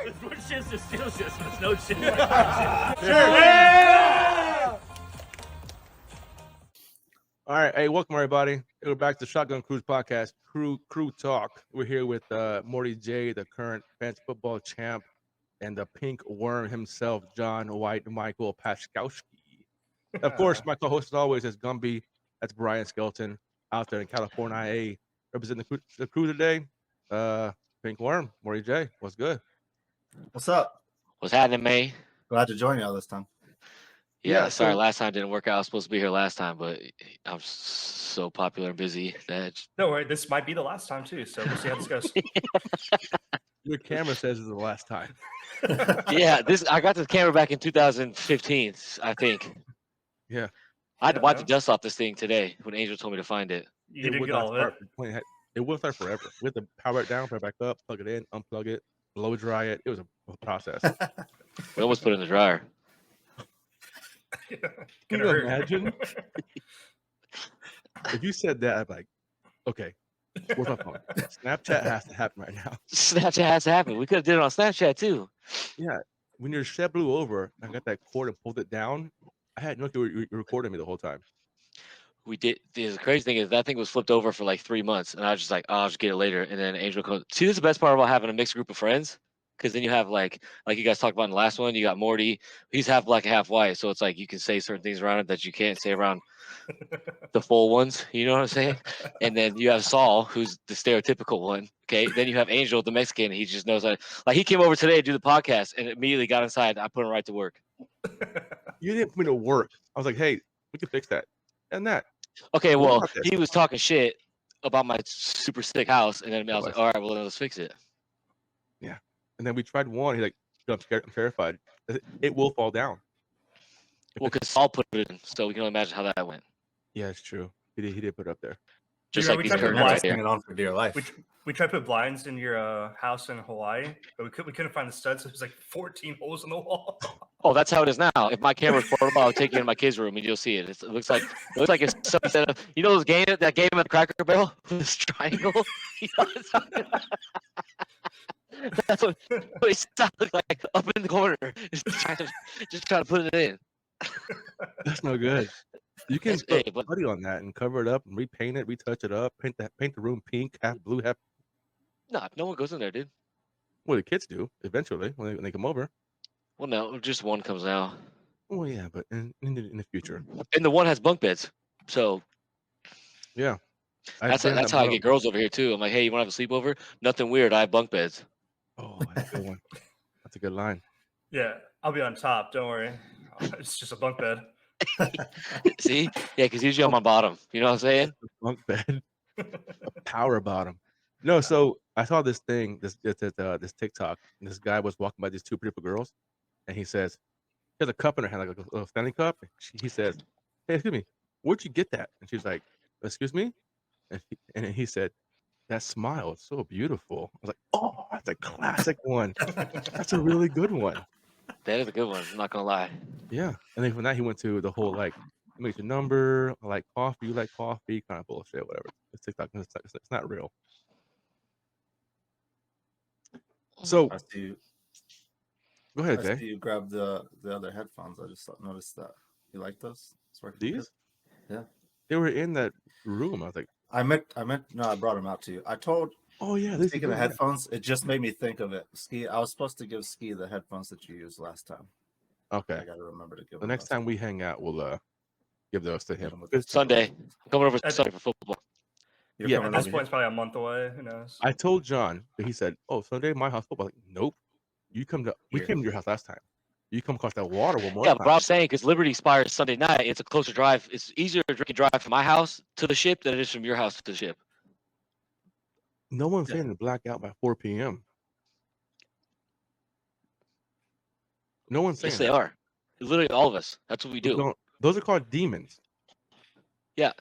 Which shit's the steel system? There's no shit. Sure. All right, hey, welcome everybody. We're back to Shotgun Cruise Podcast, KrewTalk. We're here with Mortyjay, the current fantasy football champ, and the Pink Worm himself, Jhon White Michael Pashkowski. Of course, my co-host as always is Gumby. That's Brian Skelton out there in California. Hey, representing the crew today. Pink Worm, Mortyjay, what's good? What's up? What's happening, May? Glad to join y'all this time. Yeah, sorry, last time didn't work out. I was supposed to be here last time, but I'm so popular and busy that. Don't worry, this might be the last time too, so we'll see how this goes. Your camera says it's the last time. Yeah, I got this camera back in 2015, I think. Yeah. I had to wipe the dust off this thing today when Angel told me to find it. You didn't get all of it. It will start forever. We have to power it down, put it back up, plug it in, unplug it, blow dry it. It was a process. We almost put it in the dryer. Can you imagine? If you said that, I'd be like, okay, where's my phone? Snapchat has to happen right now. Snapchat has to happen. We could have did it on Snapchat too. Yeah. When your shed blew over, I got that cord and pulled it down. I had no clue you were recording me the whole time. We did. The crazy thing is that thing was flipped over for like 3 months, and I was just like, oh, I'll just get it later. And then Angel comes. See, this is the best part about having a mixed group of friends, because then you have like you guys talked about in the last one. You got Morty. He's half black and half white, so it's like you can say certain things around it that you can't say around the full ones. You know what I'm saying? And then you have Saul, who's the stereotypical one. Okay. Then you have Angel, the Mexican. He just knows that. Like he came over today to do the podcast, and immediately got inside. I put him right to work. You didn't put me to work. I was like, hey, we can fix that and that. Okay, well, he was talking shit about my super sick house, and then I was like, all right, well, let's fix it. Yeah. And then we tried one. He's like, I'm scared, I'm terrified. It will fall down. Well, because Saul put it in, so we can only imagine how that went. Yeah, it's true. He did put it up there. Just like these curtains right here. Hanging on for dear life. We tried to put blinds in your house in Hawaii, but we couldn't find the studs. So there's like 14 holes in the wall. Oh, that's how it is now. If my camera's portable, I'll take you into my kids' room and you'll see it. It looks like it's some set of, you know those that game at the Cracker Barrel with this triangle. You know what I'm talking about? That's what it looks like up in the corner. Just trying to put it in. That's no good. You can put putty on that and cover it up and repaint it, retouch it up, paint the room pink, half blue, half. No, no one goes in there, dude. Well, the kids do eventually when they come over. Well, no, just one comes now. Well, yeah, but in the future. And the one has bunk beds, so. Yeah. That's how I get girls over here too. I'm like, hey, you want to have a sleepover? Nothing weird. I have bunk beds. Oh, that's a good one. That's a good line. Yeah, I'll be on top. Don't worry. It's just a bunk bed. See? Yeah, because usually I'm on bottom. You know what I'm saying? Bunk bed. A power bottom. No, so I saw this thing, this TikTok, and this guy was walking by these two beautiful girls, and he says, he has a cup in her hand, like a little standing cup. He says, hey, excuse me, where'd you get that? And she's like, excuse me? And he said, that smile is so beautiful. I was like, oh, that's a classic one. That's a really good one. That is a good one. I'm not going to lie. Yeah. And then from that, he went to the whole, like, make your number, I like coffee, you like coffee, kind of bullshit, whatever. It's TikTok. It's not real. So, go ahead, Jay. You grabbed the other headphones. I just noticed that. You like those? These? Yeah. They were in that room. I was like, I brought them out to you. I told. Oh yeah, speaking of headphones, it just made me think of it. Ski. I was supposed to give Ski the headphones that you used last time. Okay. I gotta remember to give. The next time we hang out, we'll give those to him. Sunday. I'm coming over Sunday for football. Yeah, at this point, it's probably a month away. Who knows? I told Jhon, but he said, "Oh, Sunday, my house football." Like, nope. We came to your house last time. You come across that water one more time. Yeah, but I'm saying because Liberty expires Sunday night, it's a closer drive. It's easier to drive from my house to the ship than it is from your house to the ship. No one's saying to black out by 4 p.m. No one's saying. Yes, they are. Literally all of us. That's what we do. Those are called demons. Yeah.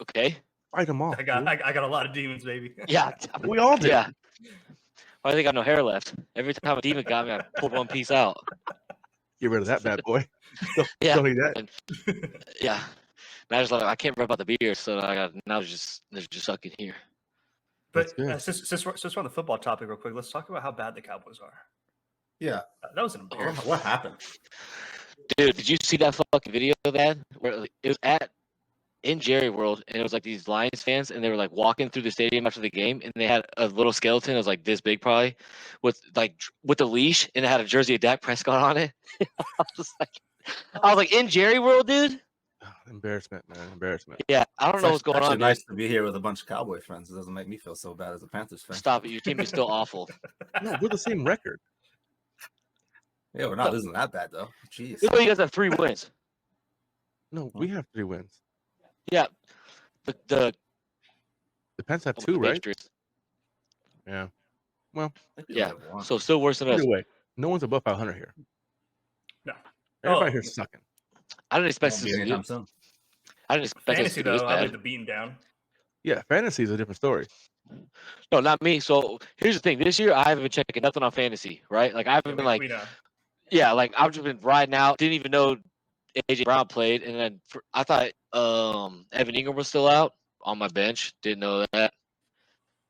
Okay. Fight them off. I got a lot of demons, baby. Yeah. We all do. Yeah. I think I got no hair left. Every time a demon got me, I pulled one piece out. Get rid of that bad boy. Yeah. Don't need that. And, yeah. And I just like I can't remember about the beer, so I got now there's just sucking here. That's But good. since we're on the football topic, real quick, let's talk about how bad the Cowboys are. Yeah. That was an embarrassment. What happened? Dude, did you see that fucking video of that? Where it was in Jerry World, and it was like these Lions fans, and they were like walking through the stadium after the game, and they had a little skeleton. It was like this big, probably, with the leash, and it had a jersey of Dak Prescott on it. I was like, in Jerry World, dude. Embarrassment, man. Embarrassment. Yeah, I don't know what's going on. It's nice to be here with a bunch of Cowboy friends. It doesn't make me feel so bad as a Panthers fan. Stop it. Your team is still awful. No, we're the same record. Yeah, we're not losing that bad though. Jeez. You know, you guys have 3 wins. No, we have 3 wins. Yeah. The Pens have 2, right? Patriots. Yeah. Well, Yeah. So still worse than us. either way, no one's above 500 here. No. Everybody Oh. here's sucking. I didn't expect Won't this be to anytime do. soon. I didn't expect this Fantasy to do this though, I bad. leave the beaten down. Yeah, fantasy is a different story. No, not me. So here's the thing. This year, I haven't been checking nothing on fantasy, right? Like, I haven't been like, We know. yeah, like, I've just been riding out. Didn't even know AJ Brown played. And then I thought Evan Ingram was still out on my bench. Didn't know that.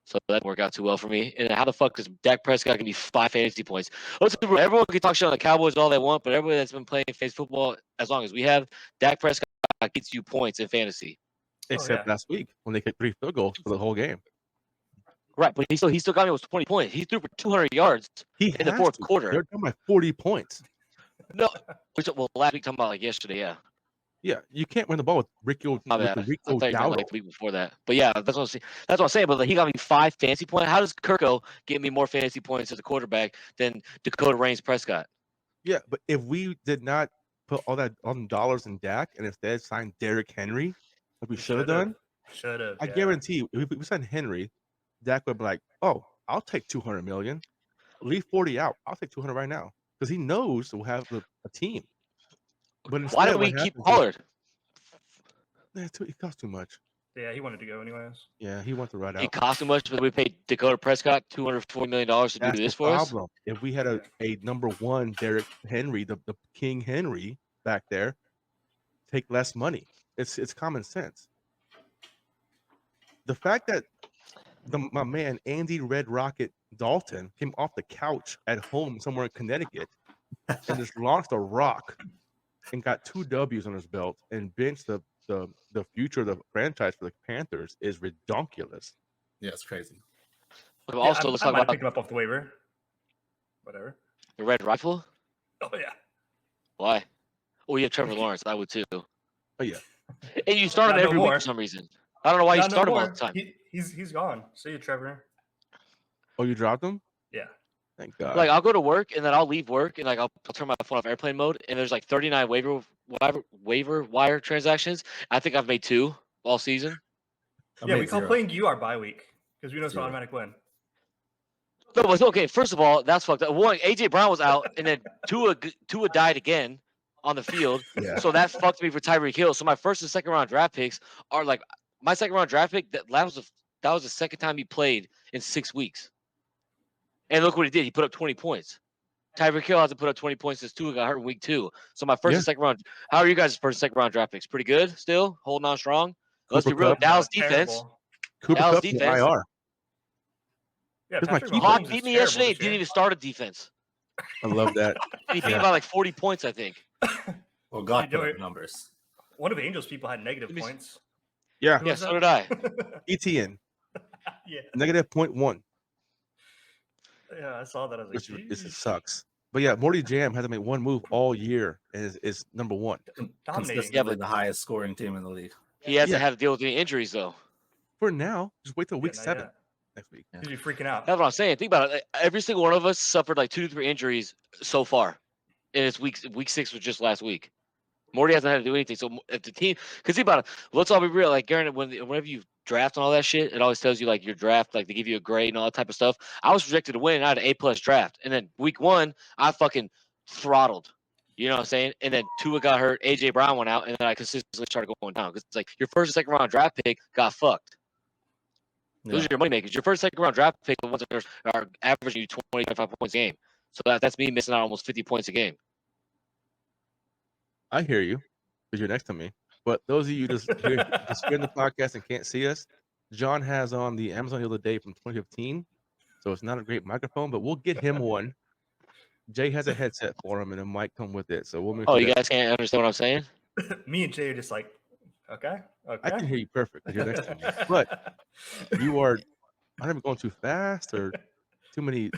So that didn't work out too well for me. And how the fuck is Dak Prescott going to be 5 fantasy points? Everyone can talk shit on the Cowboys all they want, but everybody that's been playing fantasy football as long as we have, Dak Prescott gets you points in fantasy. Except yeah. last week when they kicked 3 field goals for the whole game. Right, but he still got me with 20 points. He threw for 200 yards He in the has fourth to. quarter. They're down by 40 points. No, well, last week talking about like yesterday, yeah. Yeah, you can't run the ball with Rico My bad. I Rico thought you meant Dowdle. like the week before that. But yeah, that's what I'm saying. That's what I'm saying. But like, he got me 5 fantasy points. How does Kirko get me more fantasy points as a quarterback than Dakota Reigns Prescott? Yeah, but if we did not put all that on dollars in Dak and instead signed Derrick Henry, like we should have done, Should have. I guarantee you, if we signed Henry, Dak would be like, "Oh, I'll take 200 million. Leave 40 out. I'll take 200 right now," because he knows we'll have a team. But instead, Why don't we what keep happens is- Pollard? It costs too much. Yeah, he wanted to go anyways. Yeah, he wants to ride It out. cost too much, but we paid Dakota Prescott $240 million to That's do this the for us. problem. If we had a number 1 Derrick Henry, the King Henry back there, take less money. It's common sense. The fact that my man Andy Red Rocket Dalton came off the couch at home somewhere in Connecticut and just launched a rock and got 2 W's on his belt and benched the future of the franchise for the Panthers is redonkulous. Yeah, it's crazy. But also, yeah, let's I talk might have about picked him up off the waiver. Whatever. the Red Rifle. Oh yeah. Why? Oh, you have Trevor Lawrence. I would too. Oh yeah. And you start him Not no every week more. for some reason. I don't know why you Not no start him all more. the time. He's gone. See you, Trevor. Oh, you dropped him? Yeah. Thank God. Like, I'll go to work and then I'll leave work and like I'll turn my phone off airplane mode and there's like 39 waiver wire transactions. I think I've made 2 all season. Yeah, we call playing you our bye week because we know it's an 0. automatic win. No, but okay. First of all, that's fucked up. One, AJ Brown was out, and then Tua died again on the field. Yeah. So that fucked me for Tyreek Hill. So my first and second round draft picks are like my second round draft pick. That was the second time he played in 6 weeks. And look what he did. He put up 20 points. Tyreek Hill hasn't put up 20 points since Tua got hurt in week 2. So my first Yeah. and second round. How are you guys' first and second round draft picks? Pretty good still, holding on strong. Let's be Cooper real. Kupp. Dallas Terrible. defense. Cooper Dallas Kupp's in defense. IR. Yeah, That's my Patrick key Mahomes Hawk is beat me terrible yesterday. this Didn't year. even start a defense. I love that. And he beat Yeah. him by like 40 points, I think. Well, God You do put up it. numbers. One of Angels' people had negative Let me- points. Yeah. Who Yeah, was so that? did I. ETN. Yeah. Negative 0.1. Yeah, I saw that. I was Which like, this "Jeez." sucks. But yeah, Mortyjay hasn't made 1 move all year and is number 1. Dominating. Consistently the highest scoring team in the league. He hasn't Yeah. had to deal with any injuries though. For now, just wait till week Yeah, not 7 yet. next week. He's be freaking out. That's what I'm saying. Think about it. Like, every single one of us suffered like 2 to 3 injuries so far. And it's week 6 was just last week. Morty hasn't had to do anything. So if the team, because think about it, let's all be real. Like Garen, whenever you draft and all that shit, it always tells you like your draft, like they give you a grade and all that type of stuff. I was projected to win. I had an A+ draft, and then week 1, I fucking throttled. You know what I'm saying? And then Tua got hurt, AJ Brown went out, and then I consistently started going down because it's like your first and second round draft pick got fucked. Those Yeah. are your money makers. Your first, second round draft pick, the ones that are averaging you 20, 25 points a game. So that's me missing out almost 50 points a game. I hear you because you're next to me. But those of you just hearing the podcast and can't see us, Jhon has on the Amazon the other day from 2015, so it's not a great microphone, but we'll get him one. Jay has a headset for him, and a mic come with it, so we'll make Oh, sure you that guys can't understand what I'm saying? Me and Jay are just like, okay. I can hear you perfect because you're next to me. But you are, I don't know, going too fast or too many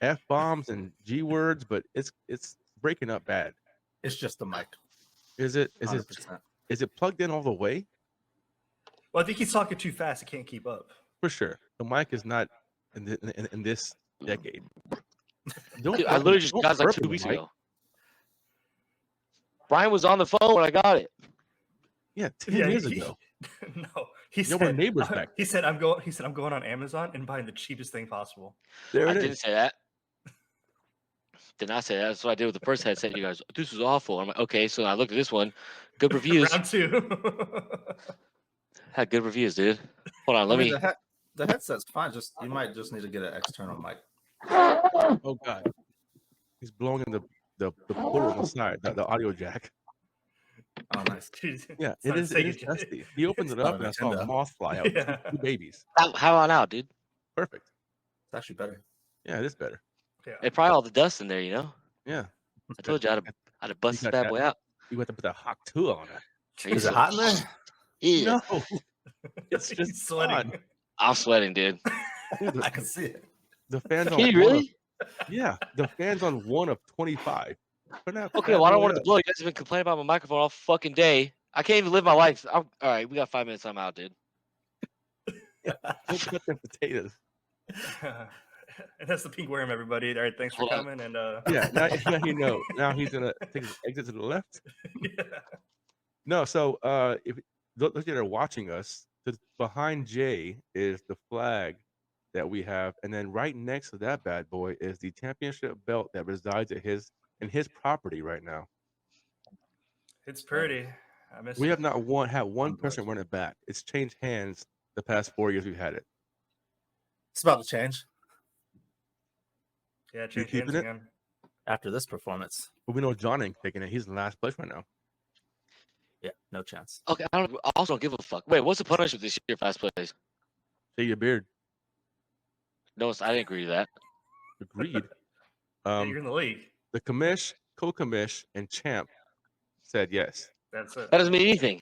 F bombs and G words, but it's breaking up bad. It's just the mic. Is it 100%. is it plugged in all the way? Well, I think he's talking too fast. He can't keep up. For sure. The mic is not in this decade. Dude, I literally just got it like 2 weeks ago. Brian was on the phone when I got it. Yeah, 10 years ago. No, he Yo, we're said neighbors back. He said I'm going on Amazon and buying the cheapest thing possible. There I it didn't is. say that. Did not say that. That's what I did with the first headset. You guys, this was awful. I'm like, okay. So I looked at this one. Good reviews. Round 2. Had good reviews, dude. Hold on, I let mean, me. the headset's fine. Just you might just need to get an external mic. Oh God, he's blowing in the portal on the side, the audio jack. Oh, nice. Yeah, It's it not is Sega. dusty. He opened it up and I saw a Nintendo. moth fly out. Yeah. Two babies. How about now, dude? Perfect. It's actually better. Yeah, it is better. Yeah. It probably all the dust in there, you know. Yeah. I told you I'd have busted got that that. boy out. You have to put that hot tool on it. Is it hot in there? Yeah. No, it's He's just sweating. fun. I'm sweating, dude. Dude, I can see it. the fans on Can you one really? yeah, the fans on 1 of 25. Put that Okay, bad well, I don't boy want it to up. blow. You guys have been complaining about my microphone all fucking day. I can't even live my life. All right, we got 5 minutes. I'm out, dude. Don't cut them potatoes. And that's the Pink Worm, everybody. All right, thanks for Hold on. coming. And Yeah, now you know. Now he's gonna take his exit to the left. yeah. No, so if those that are watching us, behind Jay is the flag that we have, and then right next to that bad boy is the championship belt that resides at his property right now. It's pretty. I miss We it. have not had one person run it back. It's changed hands the past 4 years we've had it. It's about to change Yeah, change keeping hands it? again. after this performance. But we know Jhon ain't taking it. He's in last place right now. Yeah, no chance. Okay, I also don't give a fuck. Wait, what's the punishment this year, fast plays? Shave your beard. No, I didn't agree to that. Agreed. Yeah, you're in the league. The commish, co-commish, and champ said yes. That's it. That doesn't mean anything.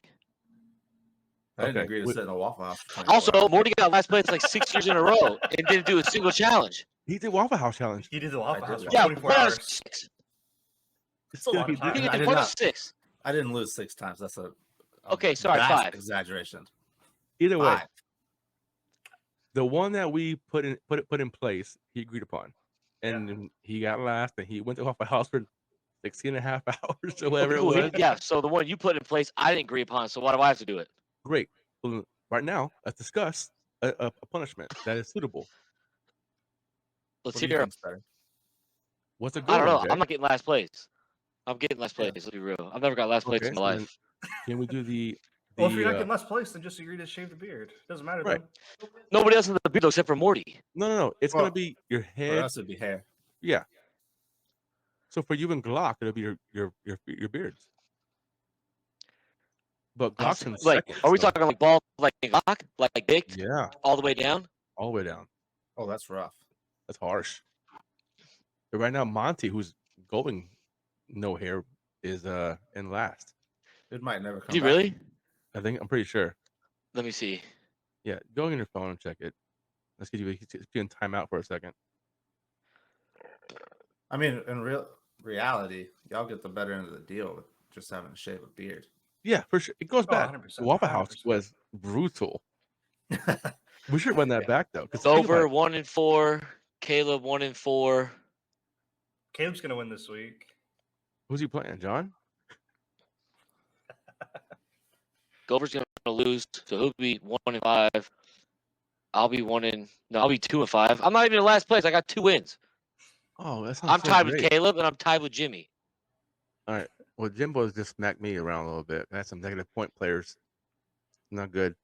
I didn't Okay, agree to we- sit in a Waffle House. for 24 Also, hours. Morty got last place like 6 years in a row and didn't do a single challenge. He did Waffle House challenge. He did the Waffle I House did for that. Yeah, 24 one out hours. of 6. It's a lot of He time. did. He I did did one of not. 6. I didn't lose 6 times. That's a Okay, sorry, vast 5. exaggeration. Either way, 5. the one that we put in place, he agreed upon, and then he got last, and he went to Waffle House for 16 and a half hours or whatever Okay, cool. it was. Yeah, so the one you put in place, I didn't agree upon. So why do I have to do it? Great. Well, right now, let's discuss a punishment that is suitable. Let's What do you hear. think's better? What's a good I don't know. one, I'm Jay? not getting last place. I'm getting last place. Let's be real. I've never got last place Okay, in my so then life. Can we do the Well, if you're not getting last place, then just agree to shave the beard. Doesn't matter. Right. Then. Nobody else in the beat except for Morty. no. It's Well, gonna be your For head. us, it'd be hair. Yeah. So for you and Glock, it'll be your beards. But I'm Glock's in like, second. are we so- talking like ball, like lock, like dick, Yeah, all the way down? all the way down. Oh, that's rough. That's harsh. But right now, Monty, who's going no hair, is in last. It might never come Do you back. really? I'm pretty sure. Let me see. Yeah, go on your phone and check it. Let's get you in timeout for a second. I mean, in reality, y'all get the better end of the deal with just having to shave a beard. Yeah, for sure. It goes Oh, back. 100%, Waffle House 100%. was brutal. We should run that back though. 'Cause think Dover about it. 1-4. Caleb 1-4. Caleb's gonna win this week. Who's he playing, Jhon? Dover's gonna lose, so he'll be 1-5. I'll be 2-5. I'm not even in last place. I got 2 wins. Oh, that sounds I'm so tied great. with Caleb and I'm tied with Jimmy. Well, Jimbo's just smacked me around a little bit. I had some negative point players. Not good.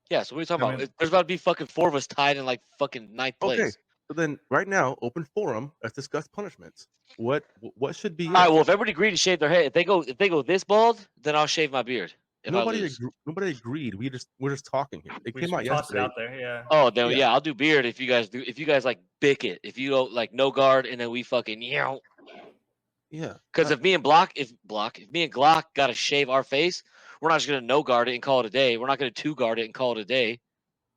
Yeah, so what are you talking I about? mean- There's about to be fucking 4 of us tied in like fucking 9th place. Okay. So then, right now, open forum. Let's discuss punishments. What should be? All right. it? Well, if everybody agreed to shave their head, if they go this bald, then I'll shave my beard. if I lose. Nobody agreed. We're just talking here. It We came just out toss it yesterday. out there. Yeah. Oh, then Yeah. yeah, I'll do beard if you guys do. If you guys like bick it, if you don't like no guard, and then we fucking Yeah. Because if me and Glock got to shave our face, we're not just gonna no guard it and call it a day. We're not gonna two guard it and call it a day.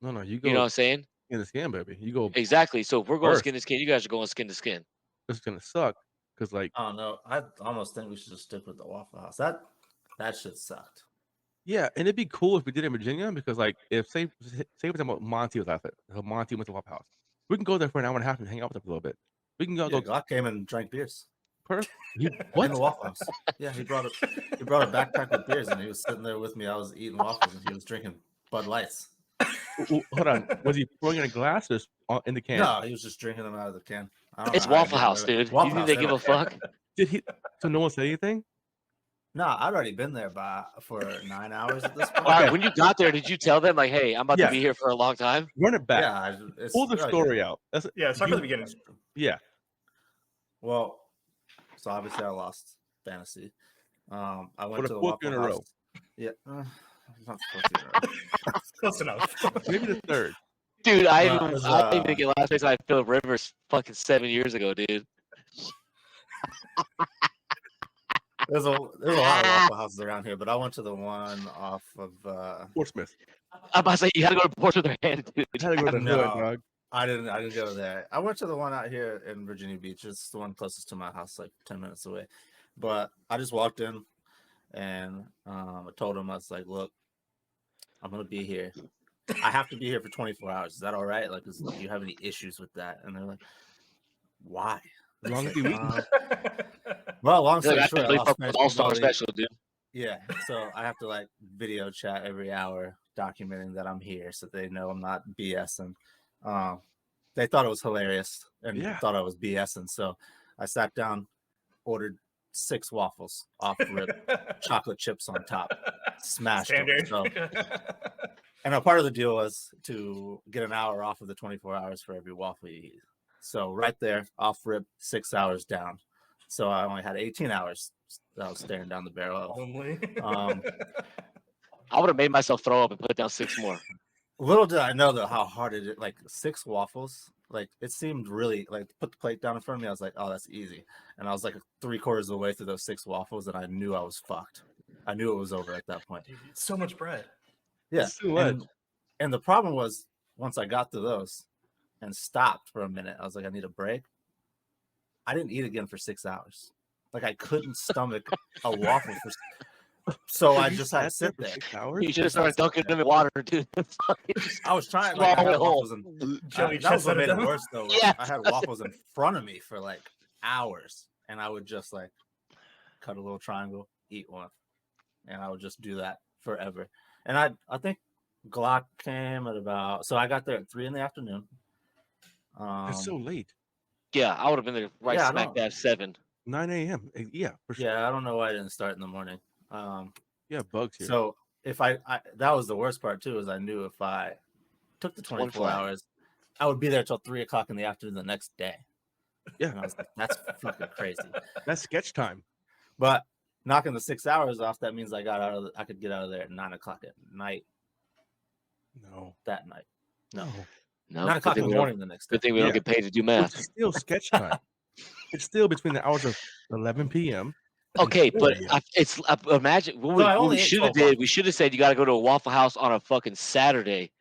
No, you You know what go I'm saying? skin to skin, baby. You go. Exactly. So if we're going First. skin to skin, you guys are going skin to skin. It's gonna suck because like I don't know. I almost think we should just stick with the Waffle House. That shit sucked. yeah, and it'd be cool if we did it in Virginia because like if say we're talking about Monty was at it, so Monty went to Waffle House. We can go there for an hour and a half and hang out with them for a little bit. We can go. Yeah, Glock came and drank beers What? in the Waffle House. Yeah, he brought a backpack with beers and he was sitting there with me. I was eating waffles and he was drinking Bud Lights. Hold on. Was he pouring in a glass or in the can? No, he was just drinking them out of the can. I don't It's know how he Waffle did House, it. dude. Waffle You think House, they yeah. give a fuck? Did he? So no one said anything? No, I'd already been there for 9 hours at this point. All right, when you got there, did you tell them like, "Hey, I'm about Yeah. to be here for a long time"? Run it back. Yeah, Pull the story out. That's Yeah. Start from the beginning. Yeah. Well, so obviously I lost fantasy. I went For the to the fourth Waffle year in a House. row. Yeah, not the fourth year in a row. Close enough. Maybe the third. Dude, I Well, didn't it was, even get last place. I Philip Rivers fucking 7 years ago, dude. There's a lot of Waffle Houses around here, but I went to the one off of. Portsmouth. I'm about to say you had to go to Portsmouth or hand, dude. Had to go to the No. hood, dog. I didn't go there. I went to the one out here in Virginia Beach. It's the one closest to my house, like 10 minutes away. But I just walked in and I told them, I was like, look, I'm gonna be here. I have to be here for 24 hours. Is that all right? Like, do you have any issues with that? And they're like, why? As long as you eat. Well, long Like, story I short, I really lost fuck Spanish with All-Star Football League. Special, dude. Yeah, so I have to like video chat every hour, documenting that I'm here, so they know I'm not BSing. They thought it was hilarious and Yeah. thought I was BSing. So I sat down, ordered 6 waffles off rib, chocolate chips on top, smashed them. Standard. So, and a part of the deal was to get an hour off of the 24 hours for every waffle you eat. So right there, off rib, 6 hours down. So I only had 18 hours that I was staring down the barrel of. Only. I would have made myself throw up and put down 6 more. Little did I know though how hard it is. Like 6 waffles, like it seemed really like put the plate down in front of me. I was like, oh, that's easy. And I was like 3/4 of the way through those 6 waffles, and I knew I was fucked. I knew it was over at that point. Dude, it's so much bread. Yeah. It's too much. And the problem was once I got to those and stopped for a minute, I was like, I need a break. I didn't eat again for 6 hours. Like I couldn't stomach a waffle for. So I just had to sit there. 6 hours? You should have started dunking them in water, dude. I was trying. Like, I had Swallow it waffles and Joey that was what made it Chestnut. worse though. Yeah. I had waffles in front of me for like hours, and I would just like cut a little triangle, eat one, and I would just do that forever. And I think Glock came at about. So I got there at 3 p.m. It's so late. Yeah, I would have been there right Yeah, I smack know. dab 7. 9 a.m. Yeah, for sure. Yeah, I don't know why I didn't start in the morning. Yeah, bugs here. So if I that was the worst part too, is I knew if I took the 24 fly. hours, I would be there till 3 o'clock in the afternoon the next day. Yeah. And I was like, that's fucking crazy. That's sketch time. But knocking the 6 hours off, that means I could get out of there at 9 o'clock at night No. that night. No, No, 9 o'clock good in thing the we morning the next day. Good thing we Yeah. don't get paid to do It's math. still sketch time. It's still between the hours of 11 p.m. and Okay, 4 but a.m. imagine what I we only ate should have 12 did. We should have said you got to go to a Waffle House on a fucking Saturday.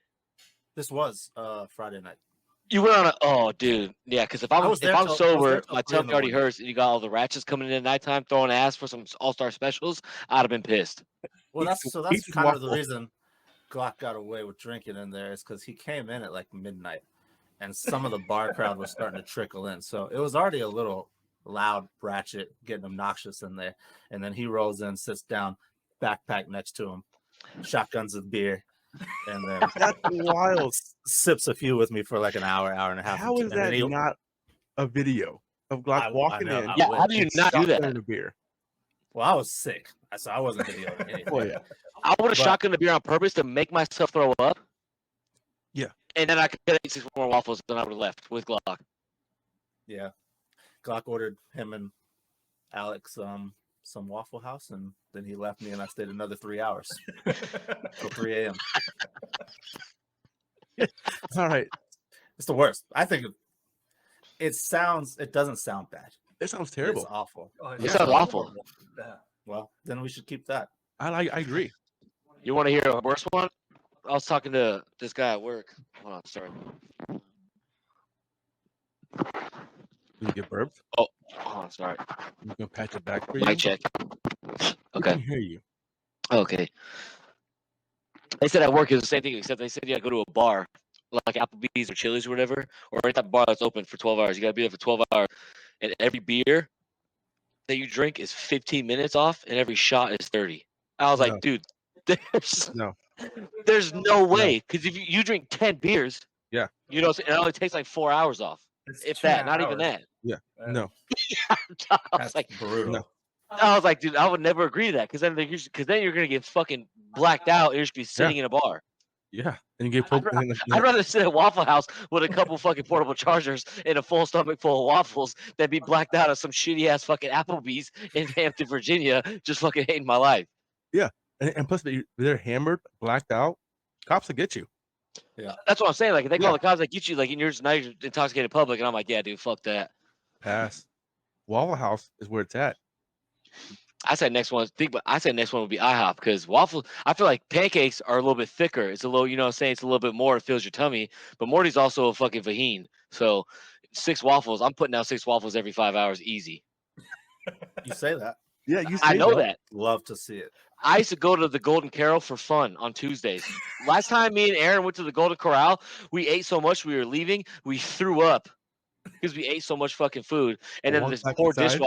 This was Friday night. You were on a dude, yeah. Because if I I'm was there till- I was sober, there till my 3 in tummy the already morning. hurts, and you got all the ratchets coming in at nighttime throwing ass for some all-star specials. I'd have been pissed. Well, Eat that's some kind of the waffle. reason Glock got away with drinking in there is because he came in at like midnight, and some of the bar crowd was starting to trickle in. So it was already a little loud, ratchet, getting obnoxious in there. And then he rolls in, sits down, backpack next to him, shotguns of beer, and then That's wild. sips a few with me for like an hour, hour and a half. How is and then that he- not a video of Glock I walking know, in? I Yeah, would. how do you and not do that? shotgunning a beer? Well, I was sick, so I wasn't videoing anything. Oh yeah. I would have But- shotgunned the beer on purpose to make myself throw up. Yeah. And then I could have eaten 6 more waffles, and I would have left with Glock. Yeah. Glock ordered him and Alex some Waffle House, and then he left me, and I stayed another 3 hours till 3 a.m. All right. It's the worst. I think it doesn't sound bad. It sounds It's terrible. awful. Oh, It sounds awful. Yeah. Well, then we should keep that. I agree. You want to hear a worse one? I was talking to this guy at work. Hold on, sorry. You get burped. Oh, sorry. I'm gonna patch it back for you. Mic check. We Okay. can hear you. Okay. They said at work is the same thing, except they said you gotta go to a bar, like Applebee's or Chili's or whatever, or any type of bar that's open for 12 hours. You gotta be there for 12 hours, and every beer that you drink is 15 minutes off, and every shot is 30. I was No. like, dude, there's No. there's no way, because if you drink 10 beers, Yeah. you know, it only takes like 4 hours off, It's if 2.5 that, not even hours. that. No. I was That's like, brutal. No. I was like, dude, I would never agree to that, because then you're gonna get fucking blacked out, and you're just be sitting in a bar. Yeah. And you get I'd, poked. I'd rather sit at Waffle House with a couple fucking portable chargers and a full stomach full of waffles than be blacked out at some shitty ass fucking Applebee's in Hampton, Virginia, just fucking hating my life. And plus, they're hammered, blacked out. Cops will get you. That's what I'm saying. Like, if they call Yeah. the cops, like, get you, like, and you're just now you're intoxicated in public, and I'm like, yeah, dude, fuck that. Pass. Waffle House is where it's at. I said next one would be IHOP, because waffle. I feel like pancakes are a little bit thicker. It's a little, you know what I'm saying? It's a little bit more. It fills your tummy. But Morty's also a fucking vagine. So 6 waffles. I'm putting out 6 waffles every 5 hours, easy. You say that. Yeah, you. I know that. Love to see it. I used to go to the Golden Corral for fun on Tuesdays. Last time me and Aaron went to the Golden Corral, we ate so much we were leaving, we threw up because we ate so much fucking food. And then One this pack poor inside?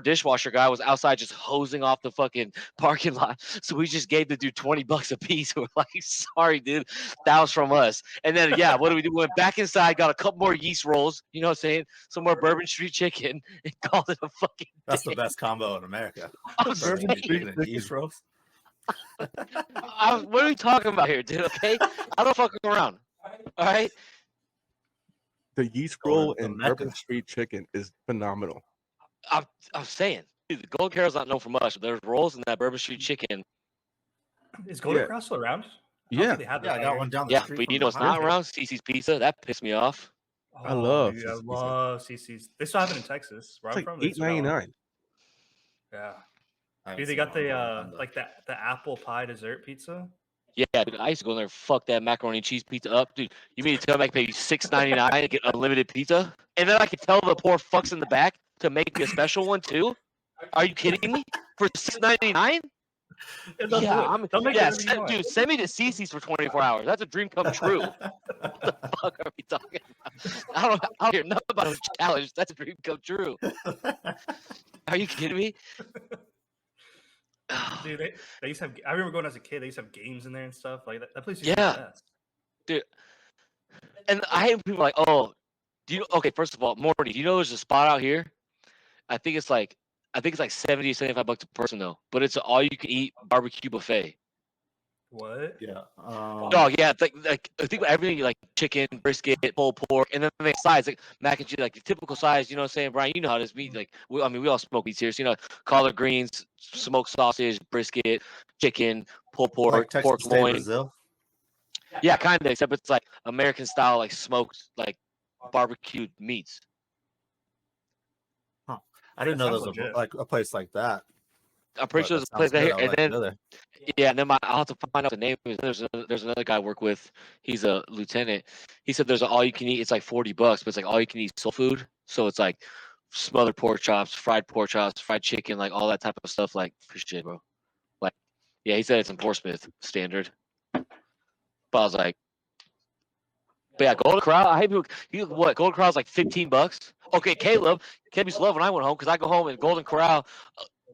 dishwasher guy was outside just hosing off the fucking parking lot. So we just gave the dude $20 a piece. We're like, sorry, dude, that was from us. And then yeah, what do we do? We went back inside, got a couple more yeast rolls, you know what I'm saying? Some more Bourbon Street chicken, and called it a fucking That's day. the best combo in America. I'm Bourbon saying, Street chicken and yeast rolls. what are we talking about here, dude? Okay, I don't fuck around. All right. The yeast Oh, roll the and Mecca. Bourbon Street chicken is phenomenal. I'm saying, dude, the Golden Corral's not known for much. But there's rolls and that Bourbon Street chicken. Is Golden Yeah. Corral still around? I don't Yeah. think they have Yeah, that I got here. one down the Yeah, street. but from you know it's behind not me. around. CC's Pizza. That pissed me off. I love dude, I CC's pizza. love CC's. They still have it in Texas, where It's I'm like from. they still got one. $8.99. Yeah. I haven't Dude, they seen got one the on the- like the apple pie dessert pizza. Yeah, dude, I used to go in there and fuck that macaroni and cheese pizza up. Dude, you mean to tell me I can pay $6.99 and get unlimited pizza? And then I can tell the poor fucks in the back to make a special one too? Are you kidding me? For $6.99? And they'll do Yeah, it. They'll make yeah, whatever you want. dude, send me to CC's for 24 hours. That's a dream come true. What the fuck are we talking about? I don't hear nothing about a challenge. That's a dream come true. Are you kidding me? Dude, they used to have. I remember going as a kid. They used to have games in there and stuff like that. That place used to Yeah. be the best. And I hate when people are like, oh, okay, first of all, Morty, do you know there's a spot out here? I think it's like 70 or 75 bucks a person though, but it's an all you can eat barbecue buffet. What? Yeah. Dog, yeah, it's like I think everything like chicken, brisket, pulled pork, and then the sides like mac and cheese, like the typical size. You know what I'm saying, Brian? You know how this meat. Like we all smoke meats here. So, you know, collard greens, smoked sausage, brisket, chicken, pulled pork, like Texas pork State, loin. Brazil. Yeah, kind of, except it's like American style, like smoked, like barbecued meats. I didn't know there was sounds legit. like a place like that. I'm pretty but sure that there's a place sounds out good. here, I and would like to then go there. yeah, and then I'll have to find out the name. There's another guy I work with. He's a lieutenant. He said there's an all you can eat. It's like $40, but it's like all you can eat soul food. So it's like smothered pork chops, fried chicken, like all that type of stuff. Like shit, bro. Like, yeah, he said it's in Portsmouth standard. But I was like, but yeah, Golden Corral. I hate people. What Golden Corral's like $15. Okay, Caleb used to love when I went home because I go home and Golden Corral.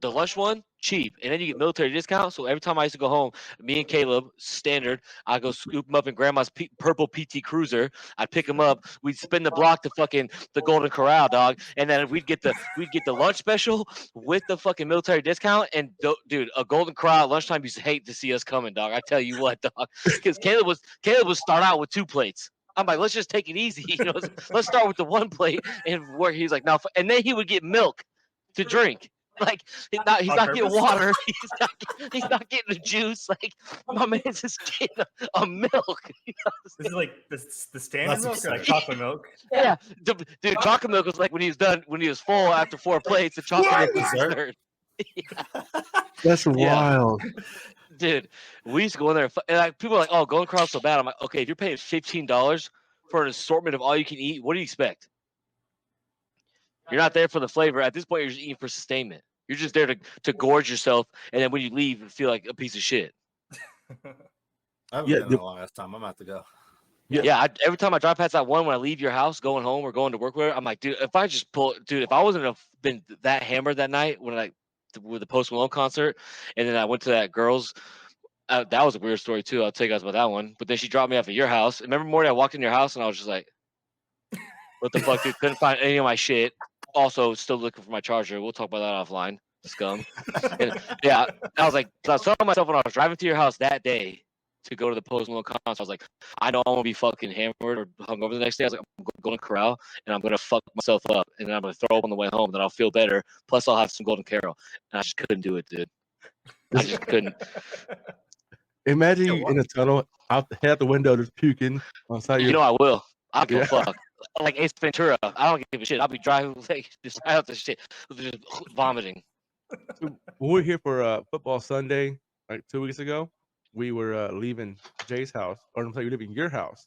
The lunch one, cheap. And then you get military discount. So every time I used to go home, me and Caleb, standard, I go scoop him up in grandma's purple PT Cruiser. I'd pick him up. We'd spin the block to fucking the Golden Corral, dog. And then we'd get the lunch special with the fucking military discount. And dude, a Golden Corral at lunchtime used to hate to see us coming, dog. I tell you what, dog. Because Caleb would start out with 2 plates. I'm like, let's just take it easy. You know, let's start with the 1 plate. And where he's like, no. And then he would get milk to drink. Like he's not On getting purpose? water. He's not getting the juice. Like my man's just getting a milk. You know what I'm This is like the standard That's milk or like absurd. chocolate milk. Yeah, dude, chocolate milk was like when he was full after 4 plates. The chocolate milk was Dessert? dessert. That's Yeah. wild. Dude, we used to go in there and like people are like, "Oh, Golden Corral's so bad." I'm like, "Okay, if you're paying $15 for an assortment of all you can eat, what do you expect? You're not there for the flavor. At this point, you're just eating for sustainment. You're just there to gorge yourself, and then when you leave, you feel like a piece of shit." I haven't been in a long ass time. I'm about to go. Yeah, every time I drive past that one when I leave your house, going home or going to work with her, I'm like, dude, if I wasn't have been that hammered that night with the Post Malone concert, and then I went to that girl's. That was a weird story too. I'll tell you guys about that one. But then she dropped me off at your house. Remember, Morty? I walked in your house and I was just like, "What the fuck, dude? Couldn't find any of my shit. Also, still looking for my charger. We'll talk about that offline. Scum." And yeah, I was like, I was telling myself when I was driving to your house that day to go to the Post Malone concert, I was like, I know I'm gonna be fucking hammered or hungover the next day. I was like, I'm going to Corral and I'm gonna fuck myself up, and then I'm gonna throw up on the way home. Then I'll feel better. Plus, I'll have some Golden Carol. And I just couldn't do it, dude. I just couldn't. Imagine you in a tunnel, out the window, just puking on side of You your. know I will. I don't give Yeah. a fuck. Like Ace Ventura, I don't give a shit. I'll be driving like just out the shit, just vomiting. When we were here for football Sunday, like 2 weeks ago, we were leaving Jay's house, or I'm sorry, we were leaving your house,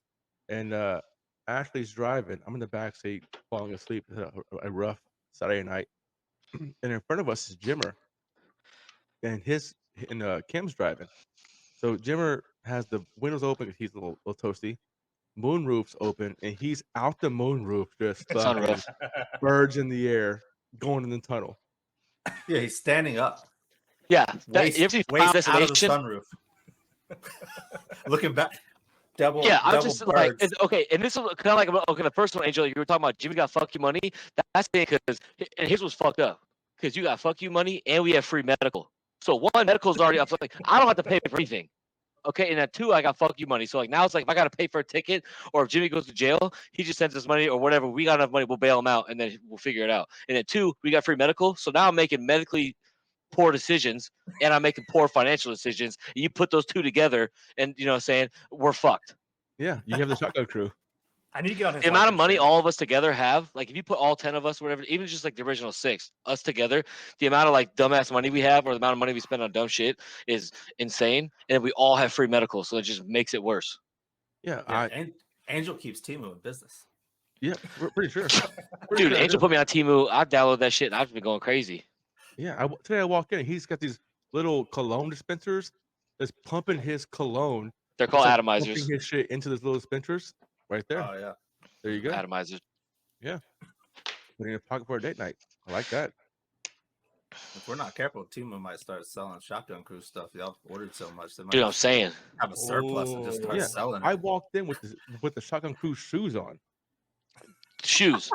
and Ashley's driving. I'm in the back seat, falling asleep. A rough Saturday night, and in front of us is Jimmer, and Kim's driving. So Jimmer has the windows open because he's a little toasty. Moonroof's open, and he's out the moonroof, just fucking Sunroof. birds in the air, going in the tunnel. Yeah, he's standing up. Yeah, Waist, you ever see waist Final out of the Destination? sunroof. Looking back. Double. Yeah, I'm double just like, birds. okay, and this is kind of like the first one, Angel. You were talking about Jimmy got fuck you money. That's the thing, because and his was fucked up because you got fuck you money and we have free medical. So one, medical is already up. So like, I don't have to pay for anything. Okay, and then 2, I got fuck you money. So like now it's like if I gotta pay for a ticket or if Jimmy goes to jail, he just sends us money or whatever. We got enough money, we'll bail him out and then we'll figure it out. And then 2, we got free medical. So now I'm making medically poor decisions and I'm making poor financial decisions. You put those 2 together and you know what I'm saying, we're fucked. Yeah, you have the shotgun crew. I need to get on his The amount life of money insurance. all of us together have, like if you put all 10 of us, whatever, even just like the original 6, us together, the amount of like dumbass money we have or the amount of money we spend on dumb shit is insane. And we all have free medical, so it just makes it worse. Yeah, Yeah, Angel keeps Timu in business. we're pretty sure. Dude, Angel put me on Temu. I downloaded that shit and I've been going crazy. Yeah, today I walk in, he's got these little cologne dispensers that's pumping his cologne. They're called It's like atomizers. pumping his shit into those little dispensers right there. Oh yeah. There you go. Atomizers. Put in your pocket for a date night. I like that. If we're not careful, Timu might start selling Shotgun Crew stuff. Y'all ordered so much, they might Dude, I'm just saying. have a surplus and just start Yeah, selling. I it. walked in with the Shotgun Crew shoes on. Shoes.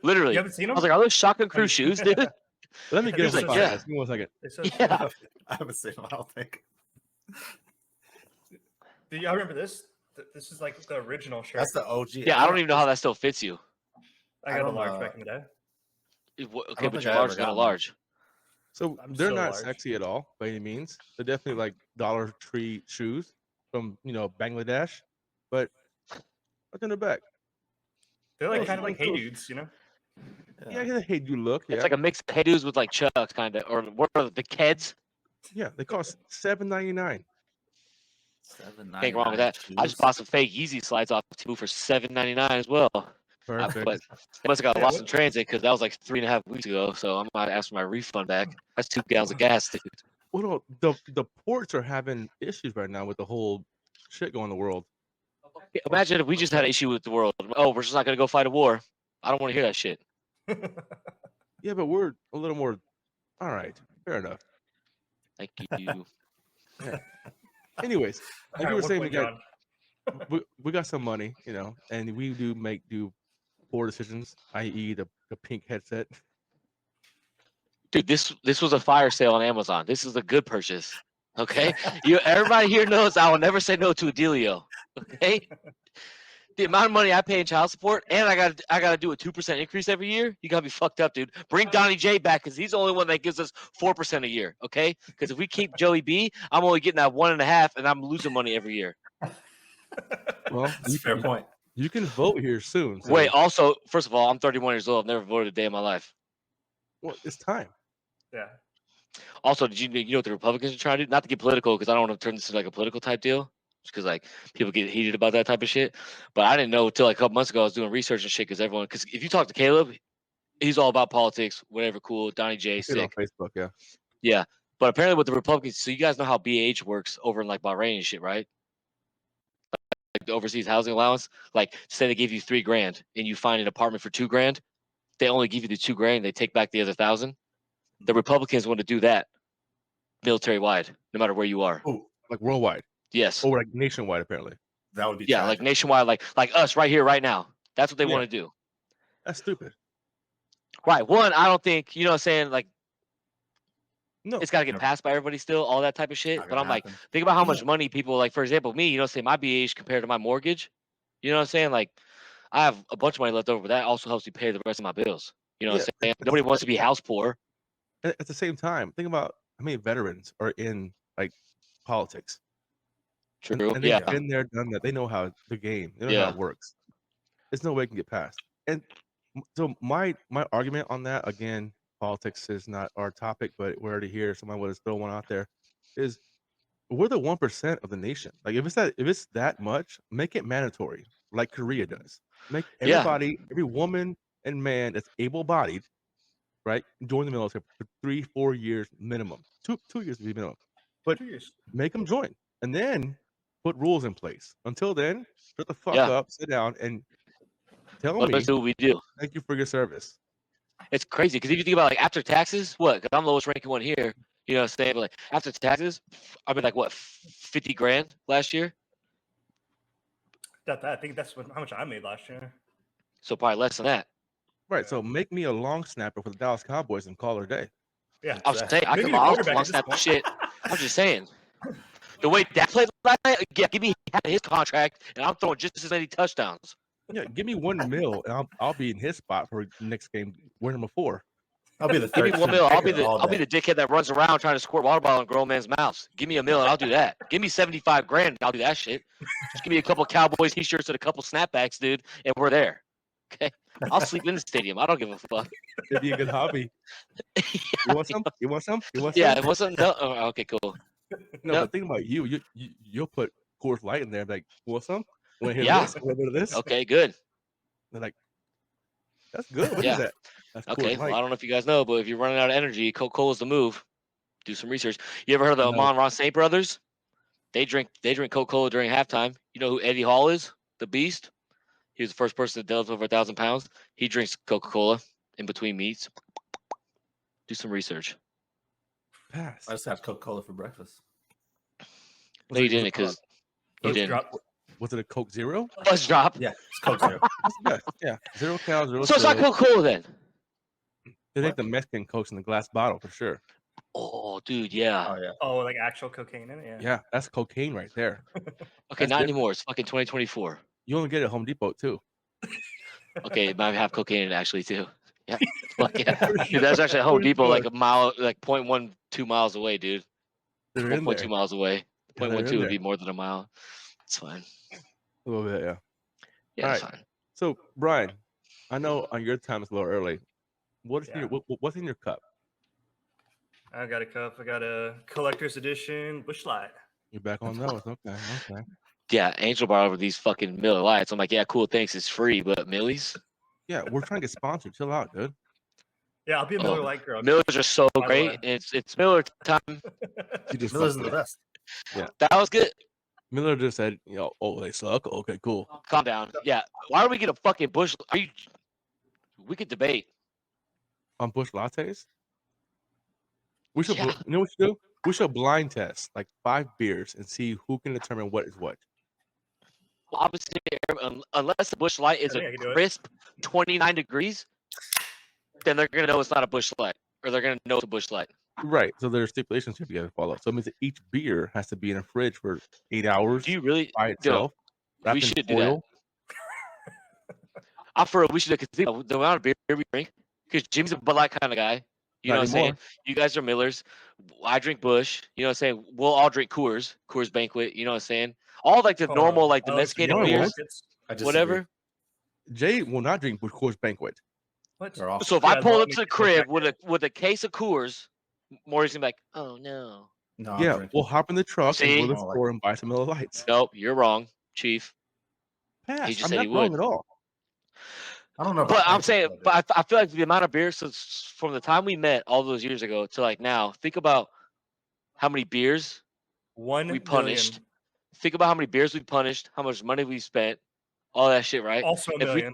Literally. You haven't seen I him? was like, are those Shotgun Crew shoes, dude? Let me He get was him like, a yeah. podcast. Give me 1 second. They said- Yeah. I haven't seen them. I don't think. Do y'all remember this? This is like the original shirt. That's the OG. Yeah, I don't even know how that still fits you. I I got a don't large know. back in the day. Okay, don't but think your I large ever is not a got one. large. So I'm they're so not large. sexy at all by any means. They're definitely like Dollar Tree shoes from Bangladesh, but what's in the back? They're like Oh, kind of like so hey cool. dudes, you know? Yeah, yeah, hey, you look. Yeah, It's like a mix of hey dudes with like Chucks, kind of, or what are the Keds? yeah. They cost $7.99. Can't go wrong with that. I just bought some fake Yeezy slides off Temu for $7.99 as well. Perfect. But they must have got Yeah, lost what- in transit because that was like 3.5 weeks ago. So I'm gonna ask for my refund back. That's 2 gallons of gas, dude. Well, the ports are having issues right now with the whole shit going in the world. Imagine if we just had an issue with the world. Oh, we're just not gonna go fight a war. I don't want to hear that shit. Yeah, but we're a little more. All right, fair enough. Thank you. Anyways, like you were What saying, point, we got John? we got some money, and we do poor decisions, i.e. the pink headset. Dude, this was a fire sale on Amazon. This is a good purchase. Okay, everybody here knows I will never say no to a dealio. Okay, the amount of money I pay in child support, and I gotta do a 2% increase every year. You gotta be fucked up, dude. Bring Donnie J back because he's the only one that gives us 4% a year. Okay? Because if we keep Joey B, I'm only getting that 1.5, and I'm losing money every year. Well, That's a fair point. you can vote here soon. So, Wait, also, first of all, I'm 31 years old. I've never voted a day in my life. well, it's time. Yeah. Also, did you know what the Republicans are trying to do? Not to get political, because I don't want to turn this into like a political type deal, because like people get heated about that type of shit. But I didn't know until like a couple months ago I was doing research and shit. Because if you talk to Caleb, he's all about politics, whatever, cool. Donnie J, I see it on sick, Facebook, yeah. yeah. But apparently, with the Republicans, so you guys know how BH works over in like Bahrain and shit, right? Like the overseas housing allowance. Like, say they give you $3,000 and you find an apartment for $2,000, they only give you the $2,000. They take back the other 1,000. The Republicans want to do that military wide, no matter where you are. Oh, Like worldwide. Yes. Or like nationwide, apparently. that would be Yeah, tragic. like nationwide, like us right here, right now. That's what they Yeah. want to do. That's stupid. Right. One, I don't think, you know what I'm saying? Like, No. it's got to get Never. passed by everybody still, all that type of shit. Not But gonna I'm like, happen. think about how much money people, like, for example, me, you know, say my BH compared to my mortgage. You know what I'm saying? Like, I have a bunch of money left over, but that also helps me pay the rest of my bills. You know what I'm saying? Nobody wants to be house poor. At the same time, think about how many veterans are in like politics. True. And they've Yeah. been there, done that. They know how the game, they know how Yeah. it works. There's no way it can get passed. And so my argument on that, again, politics is not our topic, but we're already here. Someone would have thrown one out there. Is we're the 1% of the nation. Like if it's that much, make it mandatory, like Korea does. Make Yeah. everybody, every woman and man that's able-bodied, right, join the military for 3-4 years minimum. 2 years to be minimum. But 2 years. make them join, and then put rules in place. Until then, shut the fuck Yeah. up, sit down, and tell Let's me do what we do. thank you for your service. It's crazy because if you think about like after taxes, what? Because I'm the lowest ranking one here. You know what I'm saying? But like after taxes, I made like what, 50 grand last year? I think that's how much I made last year. So probably less than that. Right. So make me a long snapper for the Dallas Cowboys and call it a day. Yeah. I was saying I Maybe could the I'll quarterback long at this snap point. shit. I'm just saying. The way Dak played last night, yeah, give me half of his contract, and I'm throwing just as many touchdowns. Yeah, give me $1 million, and I'll be in his spot for next game. We're number 4. I'll be the Give me third. $1 million. I'll be all the day. dickhead that runs around trying to squirt water bottle in grown men's mouths. Give me $1 million, I'll do that. Give me 75 grand, I'll do that shit. Just give me a couple Cowboys t-shirts and a couple snapbacks, dude, and we're there. Okay, I'll sleep in the stadium. I don't give a fuck. It'd be a good hobby. You want some? You want some? You want some? Yeah, it wasn't. No, oh, okay, cool. No, Yep. but think about you'll put Coors Light in there. Like, want some? Want to hear Yeah. this? A little bit of this? Okay, good. They're like, that's good. What is Yeah. that? That's Okay, Coors well, Light. I don't know if you guys know, but if you're running out of energy, Coca-Cola's the move. Do some research. You ever heard of the No. Amon Ross St. brothers? They drink Coca-Cola during halftime. You know who Eddie Hall is? The Beast. He was the first person to deadlift over 1,000 pounds. He drinks Coca-Cola in between meets. Do some research. Pass. I just had Coca-Cola for breakfast. No, you didn't, because you Buzz didn't. drop. Was it a Coke Zero? Buzz drop. Yeah, it's Coke Zero. Yeah. 0 calories, 0 So it's not sugar. Coca-Cola then. They make the Mexican Cokes in the glass bottle for sure. Oh, dude, yeah. Oh yeah. Oh, like actual cocaine in it. Yeah. Yeah, that's cocaine right there. Okay, That's not different. anymore. It's fucking 2024. You only get it at Home Depot too. Okay, it might have cocaine in it actually too. Yeah. Fuck yeah. For Dude, that's actually at Home For Depot, sure. like a mile, like 0.12 miles away, dude. They're in 1.2 there. miles away. Yeah, they're in 0.12 would there. be more than a mile. It's fine. A little bit, yeah. Yeah, it's Alright. fine. So, Brian, I know on your time it's a little early. What's in Yeah. what's in your cup? I got a cup. I got a collector's edition Busch Light. You're back on those. Okay. Yeah, Angel brought over these fucking Miller Lights. I'm like, yeah, cool, thanks. It's free, but Millie's? Yeah, we're trying to get sponsored. Chill out, dude. Yeah, I'll be a Miller Oh, Light girl. Millers are so By the great. way. It's Miller time. You just Miller's fucked the it up. best. That was good. Miller just said, oh, they suck. Okay, cool. Calm down. Yeah. Why don't we get a fucking Bush? We could debate. On Busch lattes, we should. Yeah. You know what we should do? We should blind test like 5 beers and see who can determine what is what. Obviously, unless the Bush Light is I think I a can do it. crisp 29 degrees, then they're gonna know it's not a Bush Light, or they're gonna know it's a Bush Light. Right. So there's stipulations you have to follow. So it means that each beer has to be in a fridge for 8 hours Do you really? by itself. We wrapped in should do that. foil. For we should consider the amount of beer we drink because Jimmy's a Bud Light kind of guy. You Not know what I'm saying? anymore. You guys are Millers. I drink Bush. You know what I'm saying? We'll all drink Coors Banquet. You know what I'm saying? All like the normal, like domesticated no, beers, I disagree. whatever. Jay will not drink Coors Banquet. What? They're awful. So if I pull up to the crib with a case of Coors, Morty's gonna be like, "Oh no." No, I'm Yeah, drinking. we'll hop in the truck See? and go to the I don't like store and buy some Miller Lights. Nope, you're wrong, Chief. Pass. He just I'm said not he wrong would. at all. I don't know. But about I'm banquets, saying, though, dude. but I feel like the amount of beer since from the time we met all those years ago to like now, think about how many beers 1 we million. punished. Think about how many beers we punished, how much money we spent, all that shit, right? Also a If we- million.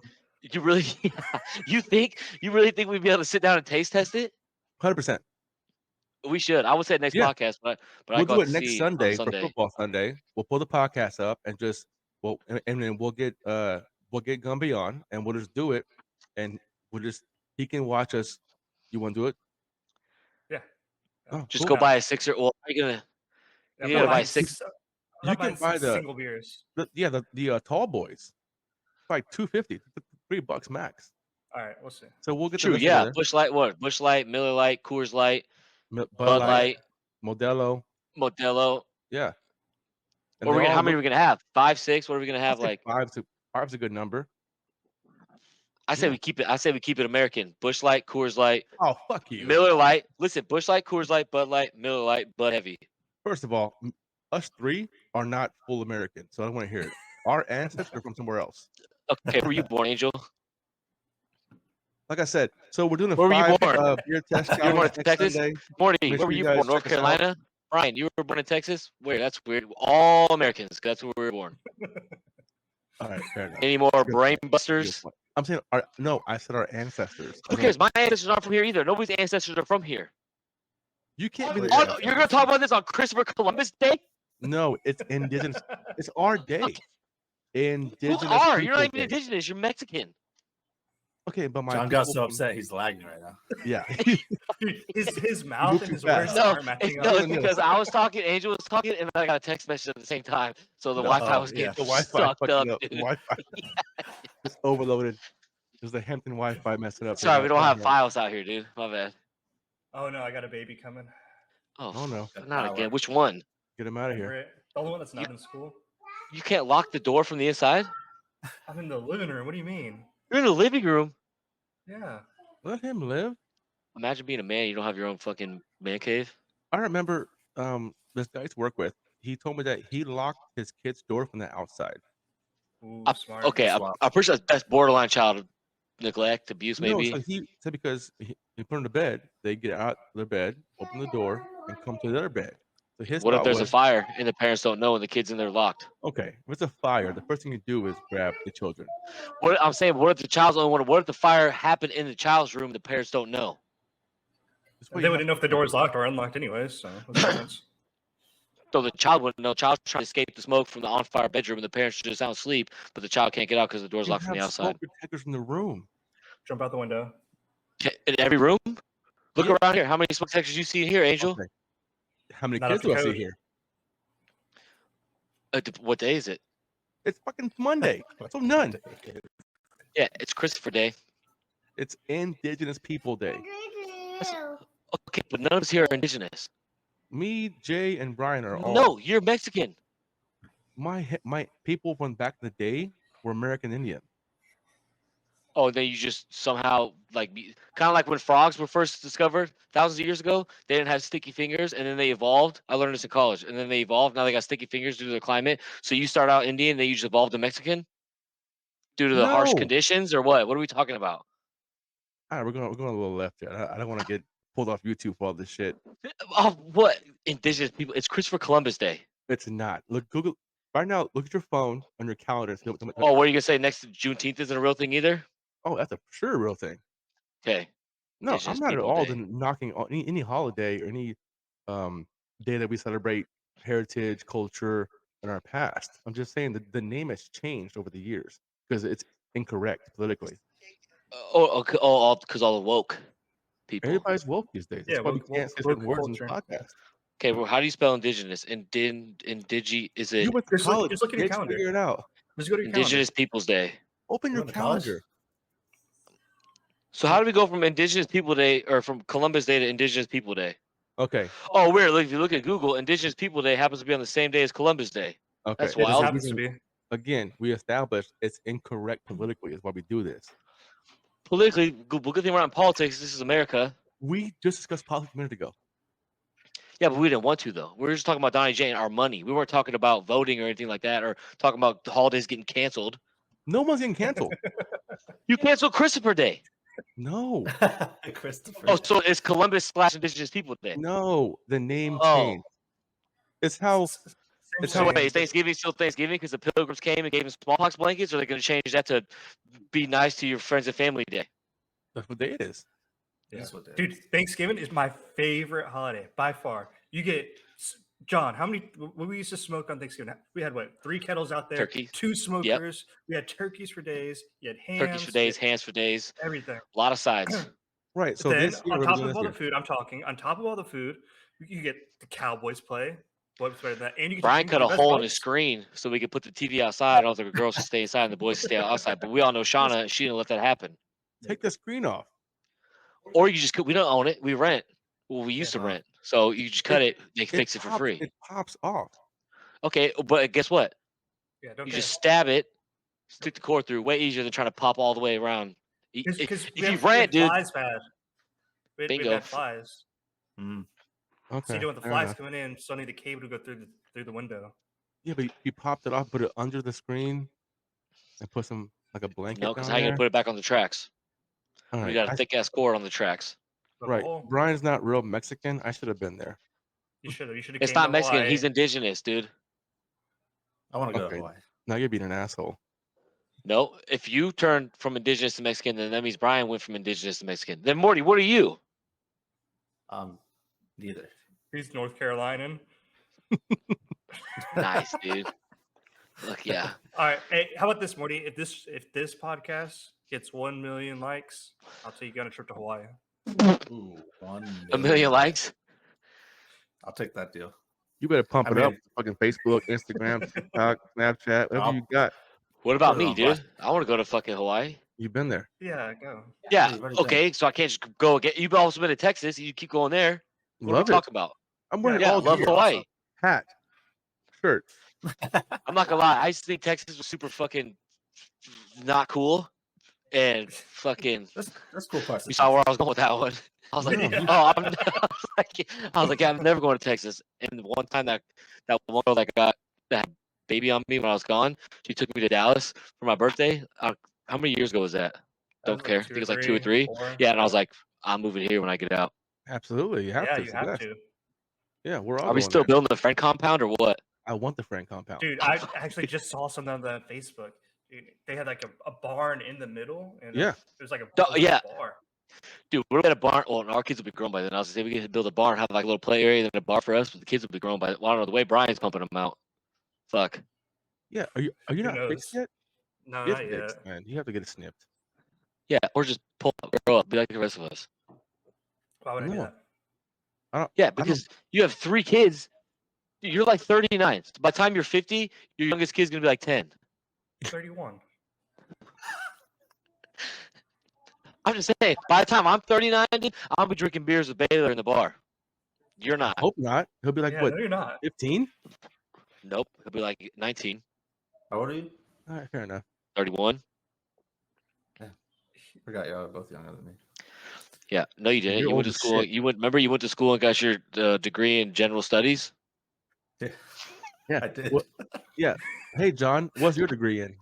You really, you really think we'd be able to sit down and taste test it? 100%. We should. I would say next Yeah. podcast, but I We'll got do it to next see on Sunday for Sunday. football Sunday. We'll pull the podcast up and just and then we'll get Gumby on and we'll just do it and he can watch us. You want to do it? Yeah. Oh, Just cool. go buy a sixer. Well, are you gonna? Yeah, You gotta buy six. You can buy the single beers. the tall boys. It's like $2.50, $3 max. All right, we'll see. So we'll get True. the Yeah. together. Bush Light. What? Bush Light, Miller Light, Coors Light, Bud Bud Light, Light, Modelo. Modelo. Yeah. And Or they how all many are we gonna have? 5, 6. What are we gonna I'd have? say Like five's a good number. I say Yeah. we keep it. I say we keep it American. Bush Light, Coors Light, Oh, fuck you. Miller Light. Listen, Bush Light, Coors Light, Bud Light, Miller Light, Bud Heavy. First of all, us three are not full American, so I don't want to hear it. Our ancestors are from somewhere else. Okay, where were you born, Angel? Like I said, so we're doing a Where were you 5 born? beer test You were born challenge in next Texas? Sunday. Morty, Make where sure were you you guys born? North check it out. Carolina? Brian, you were born in Texas? Where? That's weird. All Americans. 'Cause that's where we were born. All right, fair enough. Any more Good brain point. Good busters? point. I'm saying no, I said our ancestors. Who cares? My ancestors aren't from here either. Nobody's ancestors are from here. You can't be Oh, the yeah. You're gonna talk about this on Christopher Columbus Day? No, it's indigenous. It's our day. Okay. Indigenous. Who are? You're not Peoples even Day. indigenous. You're Mexican. Okay, but my John got people so from- upset he's lagging right now. Yeah. his mouth and too his fast. words No, aren't matching no, up. it's because I was talking, Angel was talking, and I got a text message at the same time. So the No, Wi-Fi was yeah. getting The Wi-Fi sucked fucking up, up. dude. The Wi-Fi just overloaded. There's the Hampton Wi-Fi messing up. Sorry, right we now. don't have Yeah. files out here, dude. My bad. Oh no, I got a baby coming. Oh, no. Not again. Which one? Get him out of here. Everett. The only one that's not in school. You can't lock the door from the inside? I'm in the living room. What do you mean? You're in the living room. Yeah. Let him live. Imagine being a man. You don't have your own fucking man cave. I remember this guy I used to work with. He told me that he locked his kid's door from the outside. Ooh, I'm- smart. Okay, I'm Swap. pretty sure that's borderline child neglect, abuse, maybe. No, so he said because he put them to bed, they get out of their bed, open the door, and come to their bed. So his What if thought there's a was, fire and the parents don't know and the kid's in there locked? okay, if it's a fire, the first thing you do is grab the children. What I'm saying, what if the child's only one? What if the fire happened in the child's room? The parents don't know. That's what They you wouldn't know if the door is locked or unlocked anyways. So what's the difference? So the child wouldn't know. Child's trying to escape the smoke from the on-fire bedroom, and the parents are just out asleep, but the child can't get out because the door's you locked from the have outside. smoke detectors in the room. Jump out the window. In every room? Look Yeah. around here. How many smoke detectors you see here, Angel? Okay. How many Not kids up to do I see code. here? What day is it? It's fucking Monday. So none. Yeah, it's Christopher Day. It's Indigenous People Day. Okay, but none of us here are indigenous. Me, Jay, and Brian are all. No, you're Mexican. My people from back in the day were American Indian. Oh, then you just somehow like kind of like when frogs were first discovered thousands of years ago. They didn't have sticky fingers, and then they evolved. I learned this in college, and then they evolved. Now they got sticky fingers due to the climate. So you start out Indian, then you just evolved to Mexican due to the harsh No. conditions, or what? What are we talking about? All right, we're going a little left here. I don't want to get pulled off YouTube for all this shit. Oh, what indigenous people? It's Christopher Columbus Day. It's not. Look, Google right now. Look at your phone on your calendar. See what- Oh, what are you gonna say? Next to Juneteenth isn't a real thing either. Oh, that's a sure real thing. Okay. No, I'm Indigenous not at People all Day. knocking on any holiday or any day that we celebrate heritage, culture, and our past. I'm just saying that the name has changed over the years because it's incorrect politically. Okay. Oh, because all the woke people. Everybody's woke these days. That's Yeah, why we woke- can't say woke certain words in the culture. podcast. Okay, well, how do you spell indigenous? Indigi is it You went to Just look- college. just look at your bitch, calendar. Figure it out. Just go to your Indigenous Peoples Day? Open You your went to college? calendar. So how do we go from Indigenous People Day or from Columbus Day to Indigenous People Day? Okay. Oh, weird. Look, if you look at Google, Indigenous People Day happens to be on the same day as Columbus Day. Okay. That's It just wild. happens to be. Again, we established it's incorrect politically is why we do this. Politically, good thing we're not in politics. This is America. We just discussed politics a minute ago. Yeah, but we didn't want to though. We were just talking about Donnie J and our money. We weren't talking about voting or anything like that, or talking about the holidays getting canceled. No one's getting canceled. You canceled Christopher Day. No. Christopher. Oh, so it's Columbus / Indigenous People Day. No. The name Oh. changed. It's how It's So wait, is Thanksgiving still Thanksgiving because the Pilgrims came and gave them smallpox blankets, or are they going to change that to be nice to your friends and family day? that's what day it is. That's what that Dude, is. Thanksgiving is my favorite holiday by far. You get John. How many? What we used to smoke on Thanksgiving? We had what? 3 kettles out there. Turkey. 2 smokers. We had turkeys for days. You had hams. Turkeys for days, hands for days, Everything. a lot of sides. Right. So then this year on we're top doing of this all year. the food, I'm talking. On top of all the food, you get the Cowboys play. What's better than that? And you get Brian to cut a the best hole in part- his screen so we could put the TV outside. I was like, the girls should stay inside and the boys should stay outside. But we all know Shauna, she didn't let that happen. Take the screen off. Or you just we don't own it. We rent. Well, we used to Yeah. rent. So you just cut it. They fix it for pops- free. It pops off. Okay, but guess what? Yeah, don't You care. just stab it, stick the cord through. Way easier than trying to pop all the way around. Because If you rent, dude. flies bad. We Bingo. had flies. Mm. Okay. So you know with the fair flies enough. coming in, so I need the cable to go through the window. Yeah, but you popped it off, put it under the screen, and put some like a blanket. No, because down how you there. gonna put it back on the tracks? All We right. got a thick ass cord on the tracks. The Right. whole- Brian's not real Mexican. I should have been there. You should have. It's not Mexican. He's indigenous, dude. I want to go Okay. to Hawaii. Now you're being an asshole. No, if you turn from indigenous to Mexican, then that means Brian went from indigenous to Mexican. Then Morty, what are you? Neither. He's North Carolinian. Nice, dude. Look, yeah. All right. Hey, how about this, Morty? If this podcast gets 1 million likes, I'll take you on a trip to Hawaii. Ooh, 1 A million likes? I'll take that deal. You better pump I it up. mean- Fucking Facebook, Instagram, TikTok, Snapchat, whatever I'll- you got. What about Put it me, on blast. dude? I want to go to fucking Hawaii. You've been there. Yeah, go. Yeah. you've already been. Okay, so I can't just go again. You've also been to Texas. You keep going there. What Love are we it. talking about? I'm wearing Yeah, all love gear. Hawaii. Hat, shirt. I'm not gonna lie. I used to think Texas was super fucking not cool, and fucking. That's cool parts. You saw where I was going with that one. I was like, Yeah. oh, I was like, yeah, I'm never going to Texas. And one time that one girl that got that baby on me when I was gone, she took me to Dallas for my birthday. How many years ago was that? Don't care. I think it was like 2 or 3. 4. Yeah, and I was like, I'm moving here when I get out. Absolutely. You have yeah, to. you It's the have best. to. Yeah, we're all Are we going still there. building the friend compound or what? I want the friend compound. Dude, I actually just saw something on the Facebook. Dude, they had like a barn in the middle, and Yeah. it was like a Duh, whole yeah. bar. Dude, we're at a barn. Well, our kids will be grown by then. I was gonna say we could build a barn, have like a little play area, then a bar for us, but the kids will be grown by then. Well, I don't know the way Brian's pumping them out. Fuck. Yeah. Are you Who not knows? fixed yet? No, Get not yet. fixed, man. You have to get it snipped. Yeah, or just pull up, grow up, be like the rest of us. Why would I do No. that? Yeah, because you have 3 kids. Dude, you're like 39. By the time you're 50, your youngest kid's gonna be like 10. 31. I'm just saying, by the time I'm 39, dude, I'll be drinking beers with Baylor in the bar. You're not. I hope not. He'll be like, Yeah, what, no, you're not. 15? Nope. He'll be like 19, How old are you? All right, fair enough. 31. Forgot y'all are both younger than me. Yeah. No, you didn't. You're You went old to as school. shit. Remember you went to school and got your degree in general studies? Yeah. I did. What- yeah. Hey, John, what's your degree in?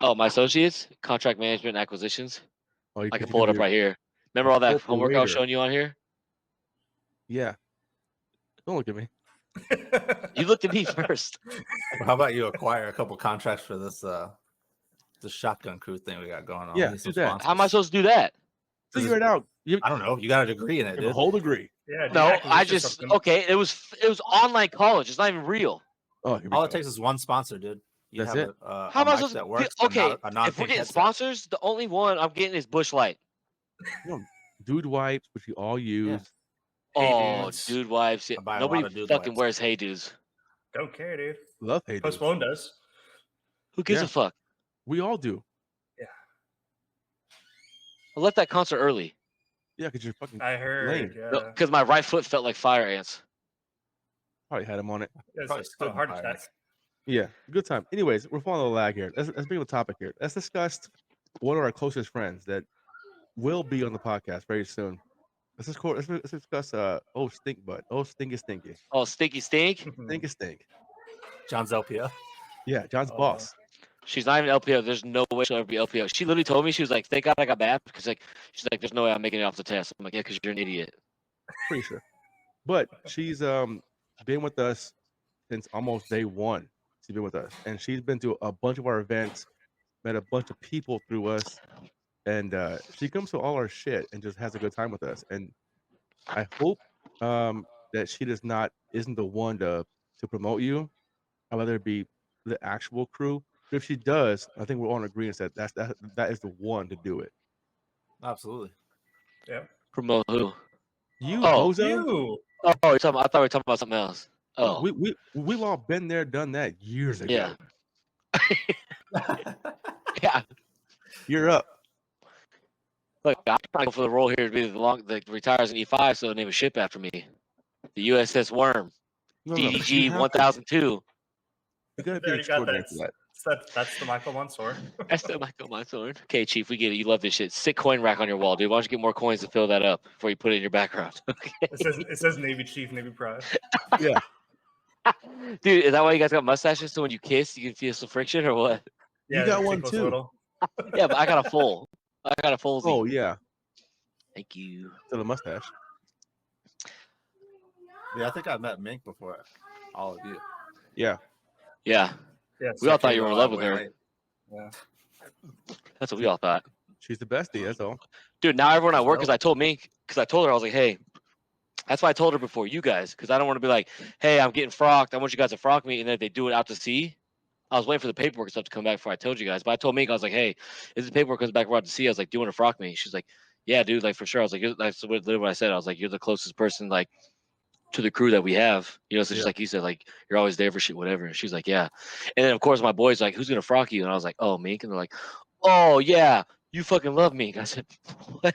Oh, my associates, contract management and acquisitions. Oh, you I can you pull it do up your- right here. Remember all that corporate homework I was waiter. showing you on here? Yeah. Don't look at me. You looked at me first. Well, how about you acquire a couple contracts for this the shotgun crew thing we got going on? Yeah, Need do some that. sponsors. How am I supposed to do that? Figure it out. You I don't know. You got a degree in it, have a dude. whole degree. Yeah, dude, No, I acquisition just something. okay. It was online college. It's not even real. Oh, here we All go. it takes is one sponsor, dude. You That's have it. a How am I mic supposed that to? works. Okay, a if we're non-pink getting headset. sponsors, the only one I'm getting is Bush Light. Dude wipes, which you all use. Hey, Oh, dudes. dude wives. I buy a Nobody lot of dude fucking wipes. wears Hey Dudes. Don't care, dude. Love Hey Dude. Post Malone does. Who gives Yeah. a fuck? We all do. I left that concert early. Yeah, because you're fucking I heard. lame. Yeah. Because my right foot felt like fire ants. Probably had him on it. It's Probably a stood in heart fire attack. ants. Yeah, good time. Anyways, we're following the lag here. Let's bring up the topic here. Let's discuss one of our closest friends that will be on the podcast very soon. Let's discuss oh stink butt. Oh stinky. Oh, stinky stink. Stink. John's LPO. Yeah, John's Oh. boss. She's not even LPO. There's no way she'll ever be LPO. She literally told me, she was like, thank God I got bad, because like she's like, there's no way I'm making it off the test. I'm like, yeah, because you're an idiot. Pretty sure. But she's been with us since almost day one. She's been with us. And she's been to a bunch of our events, met a bunch of people through us. And she comes to all our shit and just has a good time with us. And I hope that she isn't the one to promote you. I'd rather it be the actual crew. But if she does, I think we're all in agreement that that is the one to do it. Absolutely. Yeah. Promote who? You, Oh, bozo. You. Oh, I thought we were talking about something else. Oh, We've all been there, done that years ago. yeah. Yeah. You're up. Look, I'm trying to go for the role here to be the retires in E5, so name a ship after me. The USS Worm, No, DDG 1002. You gotta They be already got extraordinary that. for that. That's the Michael Mansour. That's still my sword. Okay, Chief, we get it. You love this shit. Sick coin rack on your wall, dude. Why don't you get more coins to fill that up before you put it in your background? Okay. It says Navy Chief, Navy Pride. Yeah. Dude, is that why you guys got mustaches? So when you kiss, you can feel some friction, or what? You Yeah, got the one tickle's too. little. Yeah, but I got a full. I got a full Z. Oh yeah. Thank you. To the mustache. Yeah, I think I met Mink before all of you. Yeah. Yeah, Yeah, we all sick. thought you were in love with her. Yeah. That's what we all thought. She's the bestie, that's all. Dude, now everyone at work, Dope. because I told her, I was like, hey, that's why I told her before you guys, because I don't want to be like, hey, I'm getting frocked. I want you guys to frock me. And then if they do it out to sea, I was waiting for the paperwork and stuff to come back before I told you guys. But I told Mink, I was like, hey, if the paperwork comes back out to sea, I was like, do you want to frock me? She's like, yeah, dude, like for sure. I was like, that's literally what I said. I was like, you're the closest person, like, to the crew that we have, you know, so just Yeah. like you said, like you're always there for shit, whatever. And she's like, yeah. And then of course my boys like, who's gonna frock you? And I was like, oh, Mink. And they're like, oh yeah, you fucking love Mink. I said, what?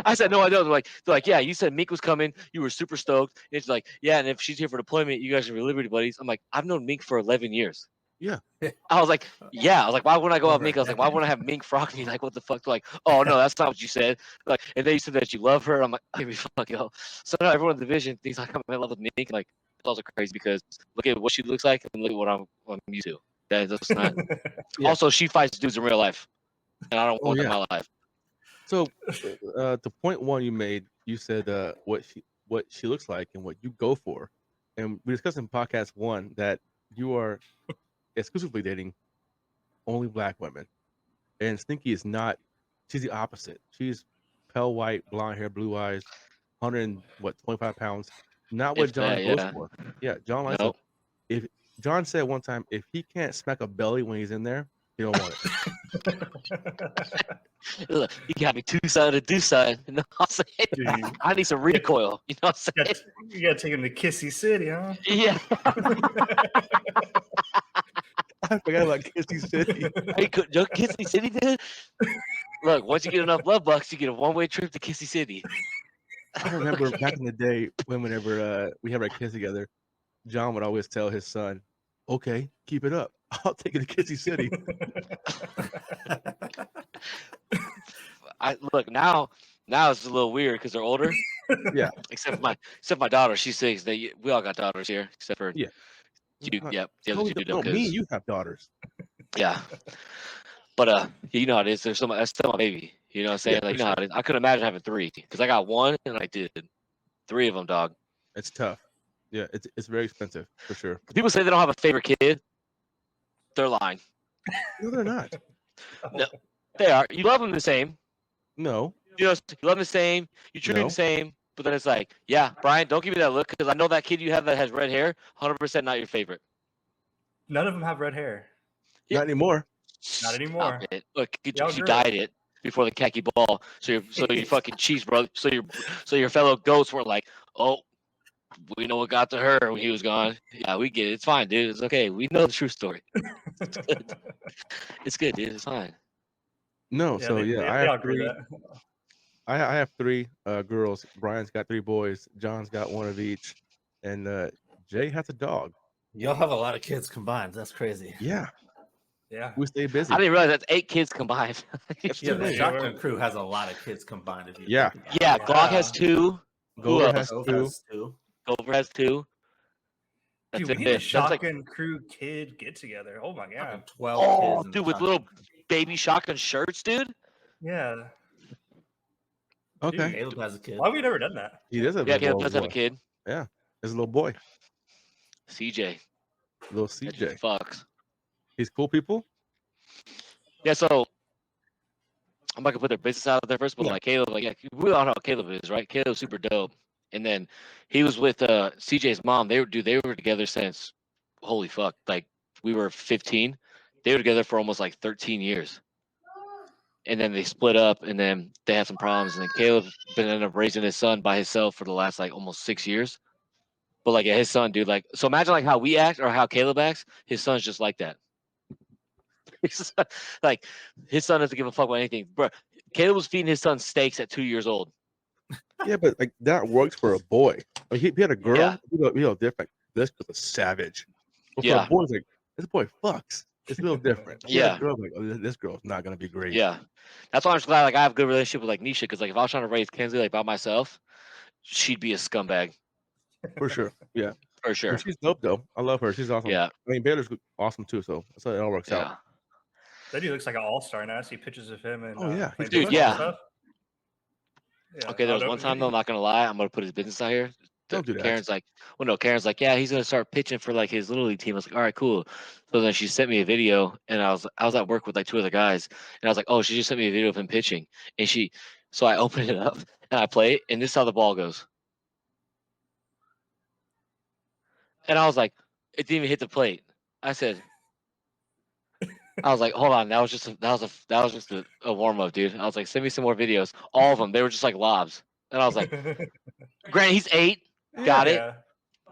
I said, no, I don't. They're like, yeah, you said Mink was coming, you were super stoked. And it's like, yeah, and if she's here for deployment, you guys are Liberty buddies. I'm like, I've known Mink for 11 years. Yeah. I was like, yeah. I was like, why wouldn't I go Over have Mink? I was like, why decade. wouldn't I have Mink frock me? Like, what the fuck? They're like, oh no, that's not what you said. Like, and then you said that you love her. I'm like, give me fuck yo. So now everyone in the division thinks like I'm in love with Mink. Like, it's also crazy because look at what she looks like and look at what I'm used to. That's not. Yeah. Also, she fights dudes in real life, and I don't want that in my life. So the point one you made, you said what she looks like and what you go for. And we discussed in podcast one that you are exclusively dating only black women. And Stinky is not, she's the opposite. She's pale white, blonde hair, blue eyes, 25 pounds. Not what If John that, goes yeah. for. Yeah, John likes Nope. it. If John said one time, if he can't smack a belly when he's in there, he don't want it. Look, you got me two sided, do side. You know what I'm saying? Dude. I need some recoil. You know what I'm saying? You gotta take him to Kissy City, huh? Yeah. I forgot about Kissy City. Hey, Joe, Kissy City, dude. Look, once you get enough love bucks, you get a one-way trip to Kissy City. I remember back in the day whenever we had our kids together, John would always tell his son, okay, keep it up. I'll take you to Kissy City. I look now it's a little weird because they're older. Yeah. Except my daughter, she's 6. We all got daughters here, except for Yeah. you. Uh, Yeah, the other No, two no, don't. me 'Cause- and you have daughters. Yeah. But you know how it is. There's that's still my baby. You know what I'm saying? Yeah, Like, for you know how it is. I couldn't imagine having 3 because I got 1 and I did 3 of them, dog. It's tough. Yeah, it's very expensive for sure. People say they don't have a favorite kid. They're lying. No, they're not. No. They are. You love them the same. No. You know, you love them the same. You treat them No. the same. But then it's like, yeah, Brian, don't give me that look because I know that kid you have that has red hair, 100% not your favorite. None of them have red hair. Yeah. Not anymore. Not Stop anymore. it. Look, Y'all you grew. dyed it before the khaki ball. So you fucking cheese, bro. So your fellow goats were like, oh, we know what got to her when he was gone. Yeah, we get it. It's fine, dude. It's okay. We know the true story. It's good. It's good, dude. It's fine. No, Yeah, so they, yeah, they, I they have all agree with 3. that. I have 3 girls. Brian's got 3 boys. John's got 1 of each, and Jay has a dog. Y'all have a lot of kids combined. That's crazy. Yeah, Yeah. we stay I busy. didn't realize that's 8 kids combined. That's Yeah, too the many. shotgun crew has a lot of kids combined. If you Yeah. think about it. Yeah, Glock has Yeah. 2. Who Gover else? has Cove 2. has 2. Gover has 2. That's Dude, we need it. a That's like, shotgun crew kid get together. Oh my Fucking god. 12 oh, kids in the dude, with shotgun little crew. baby shotgun shirts, dude. Yeah. Okay. Dude, Caleb has a kid. why have we never done that? He does have Yeah, a Caleb little does have a boy. kid. Yeah, there's a little boy, CJ. little That CJ. just fucks. He's cool people. Yeah, so I'm not gonna put their business out there first, but Yeah. like Caleb, like yeah, we all know how Caleb is, right? Caleb's super dope. And then he was with CJ's mom. They were together since holy fuck, like we were 15. They were together for almost like 13 years. And then they split up, and then they had some problems. And then Caleb's been ended up raising his son by himself for the last like almost 6 years. But like yeah, his son, dude, like so imagine like how we act or how Caleb acts. His son's just like that. Like his son doesn't give a fuck about anything, bro. Caleb was feeding his son steaks at 2 years old. Yeah, but like that works for a boy. Like he had a girl. Yeah. You know, different. This was a savage. But for Yeah. a boy, it's like this boy fucks. It's a little different. He had Yeah. a girl, like, oh, this girl's not gonna be great. Yeah, that's why I'm just glad like I have a good relationship with like Nisha because like if I was trying to raise Kenzie like by myself, she'd be a scumbag For sure. Yeah. for But sure. she's dope though. I love her. She's awesome. Yeah, I mean, Baylor's awesome too. So that's how it all works out. yeah. That dude looks like an all-star now. I see pictures of him and Oh, yeah, playing he's Dude, football and yeah. stuff. Yeah. Okay, there was no, one time though. I'm not gonna lie. I'm gonna put his business out here. Don't do that. Karen's like, well, no, Karen's like, yeah, he's gonna start pitching for like his little league team. I was like, all right, cool. So then she sent me a video, and I was at work with like 2 other guys, and I was like, oh, she just sent me a video of him pitching, and so I opened it up and I play it, and this is how the ball goes, and I was like, it didn't even hit the plate. I was like, hold on, that was just a warm up, dude. I was like, send me some more videos. All of them, they were just like lobs, and I was like, granted, he's 8, got it. Yeah.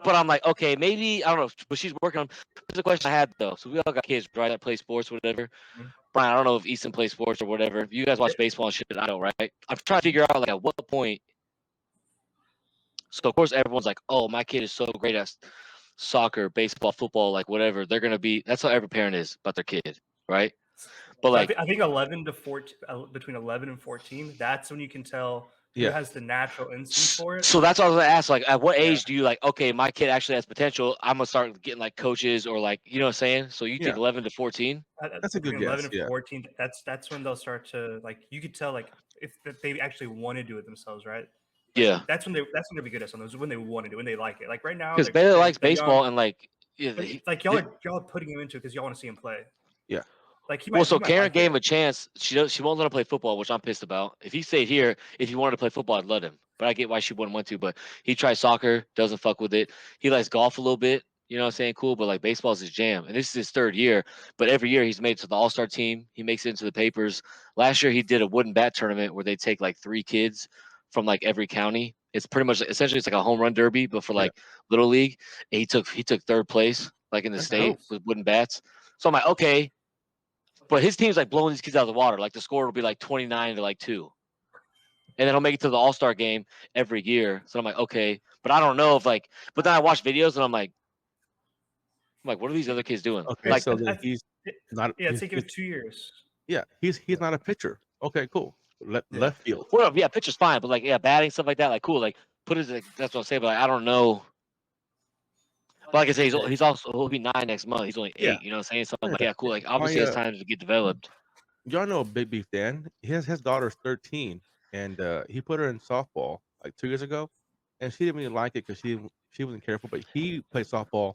But I'm like, okay, maybe I don't know. But she's working on. Here's the question I had though. So we all got kids, right? That play sports, whatever. Mhm. Brian, I don't know if Easton plays sports or whatever. You guys watch baseball and shit. I don't, right? I'm trying to figure out like at what point. So of course everyone's like, oh, my kid is so great at soccer, baseball, football, like whatever. They're gonna be. That's how every parent is about their kid, right? But So like, I think 11 to 14, between 11 and 14, that's when you can tell who Yeah. has the natural instinct for it. so that's what I was gonna ask. Like, at what Yeah. age do you like? Okay, my kid actually has potential. I'm gonna start getting like coaches or like, you know what I'm saying? So you think Yeah. 11 to 14? That's a good Between 11 guess, and yeah. 14, that's when they'll start to like. You could tell like if they actually want to do it themselves, right? Yeah. That's when they'll be good at something. When they want to do, when they like it. Like right now, Because they're- Baylor likes they're young, baseball and like, yeah, but like y'all are putting him into it because y'all want to see him play. Yeah. Like he might. well, so he might Karen like gave him it. a chance. She won't let him play football, which I'm pissed about. If he stayed here, if he wanted to play football, I'd let him. But I get why she wouldn't want to. But he tried soccer, doesn't fuck with it. He likes golf a little bit. You know what I'm saying? Cool, but like baseball's his jam. And this is his 3rd year. But every year he's made it to the All-Star team. He makes it into the papers. Last year he did a wooden bat tournament where they take like 3 kids from like every county. It's pretty much essentially it's like a home run derby, but for like little league. And he took 3rd place like in the That's state dope. with wooden bats. So I'm like, okay. But his team's like blowing these kids out of the water. Like the score will be like 29 to like 2. And then he'll make it to the All-Star game every year. So I'm like, okay. But I don't know if like but then I watch videos and I'm like, what are these other kids doing? Okay, Like so then he's not. Yeah, he's, take him 2 years. yeah, he's not a pitcher. Okay, cool. Left field. well, yeah, pitcher's fine, but like yeah, batting, stuff like that, like cool. Like put it like, that's what I'm saying, but like, I don't know. But like I say, he'll be 9 next month. He's only 8, Yeah. you know what I'm saying? So I'm like, Yeah. yeah, cool. Like obviously it's time to get developed. Y'all know Big Beef Dan. His daughter's 13, and he put her in softball like 2 years ago, and she didn't really like it because she wasn't careful. But he played softball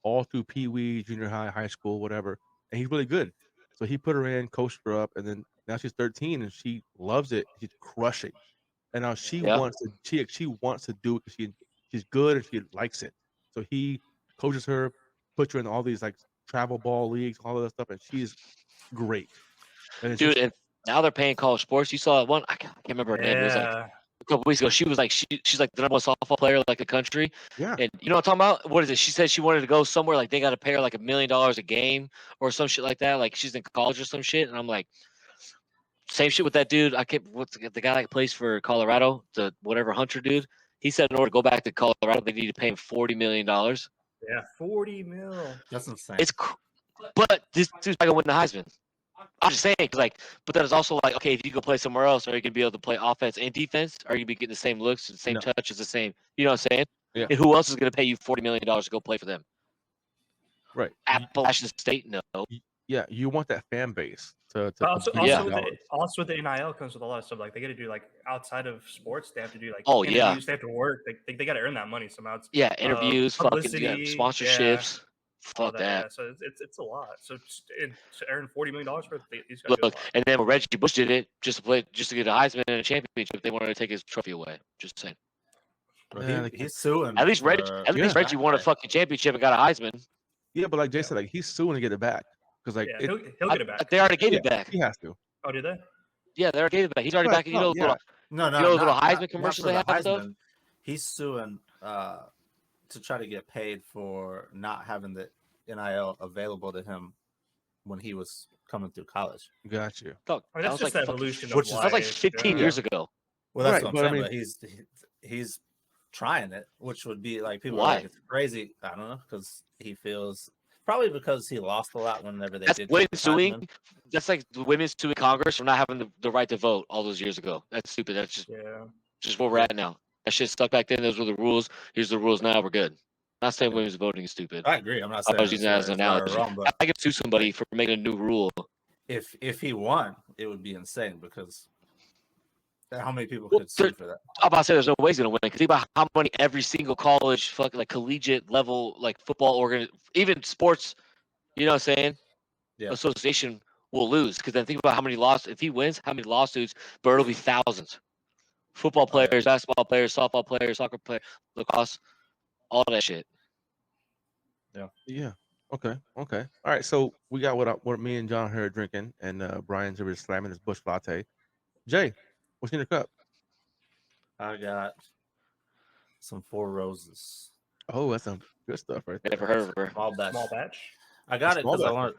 all through Pee Wee, junior high, high school, whatever, and he's really good. So he put her in, coached her up, and then now she's 13 and she loves it. She's crushing, and now she Yeah. wants to she wants to do it because she's good and she likes it. So he coaches her, puts her in all these like travel ball leagues, all of that stuff, and she's great. And it's Dude, just- and now they're paying college sports. You saw that one? I can't remember her name. It was like Yeah. a couple weeks ago. She was like she's like the #1 softball player like the country. yeah, And you know what I'm talking about? What is it? She said she wanted to go somewhere like they got to pay her like $1 million a game or some shit like that. Like she's in college or some shit. And I'm like, same shit with that dude. I can't. What's the guy that plays for Colorado? The whatever Hunter dude. He said in order to go back to Colorado, they need to pay him $40 million. Yeah, 40 mil. That's insane. But this dude's not gonna win the Heisman. I'm just saying, cause but then it's also like, okay, if you go play somewhere else, are you gonna be able to play offense and defense? Are you gonna be getting the same looks, the same touches, the same? You know what I'm saying? Yeah. And who else is gonna pay you $40 million to go play for them? Right. Appalachian State, no. Yeah, you want that fan base to Also, produce Yeah. also with the NIL comes with a lot of stuff. Like they got to do like outside of sports, they have to do like Oh, yeah. interviews. They have to work. They got to earn that money somehow. It's Yeah, interviews, fucking publicity, sponsorships. all Fuck that. Yeah, so it's a lot. So to earn $40 million for these guys. Look, and then when Reggie Bush did it, just to get a Heisman and a championship, they wanted to take his trophy away. Just saying. Bro, he's suing. At least Reggie won a fucking championship and got a Heisman. Yeah, but like Jay said, like he's suing to get it back because like he'll get it back. They already gave it back. He has to. Oh, did they? Yeah, they already gave it back. He's already back. You know, No, those little Heisman commercials they have and stuff? He's suing to try to get paid for not having the NIL available to him when he was coming through college. Got you. Dog, I mean, that's just the evolution of which life. that was like 15 years ago. Well, that's Right, what I'm but I saying. mean- But he's trying it, which would be like people Why? are like it's crazy. I don't know, because he feels probably because he lost a lot whenever they That's did. women take the suing. Heisman. That's like the women suing Congress for not having the right to vote all those years ago. That's stupid. That's just where we're at now. That shit stuck back then. Those were the rules. Here's the rules now. We're good. Not saying women's voting is stupid. I agree. I'm not saying I was using that as an it's right or analogy. wrong, but I could sue somebody for making a new rule. if he won, it would be insane because how many people Well, could sue for that? I'm about to say there's no way he's gonna win. Cause think about how many every single college, fucking like collegiate level, like football even sports, you know what I'm saying? Yeah. Association will lose. Cause then think about how many lawsuits. If he wins, how many lawsuits? But it'll be thousands. Football Oh, yeah. players, basketball players, softball players, soccer players, lacrosse, all that shit. Yeah. Okay. All right. So we got what me and John here are drinking, and Brian's over slamming his Bush latte. Jay, what's in your cup? I got some Four Roses. Oh, that's some good stuff right there. Never heard of her. Small batch. Small batch. I got it Small because I batch. want.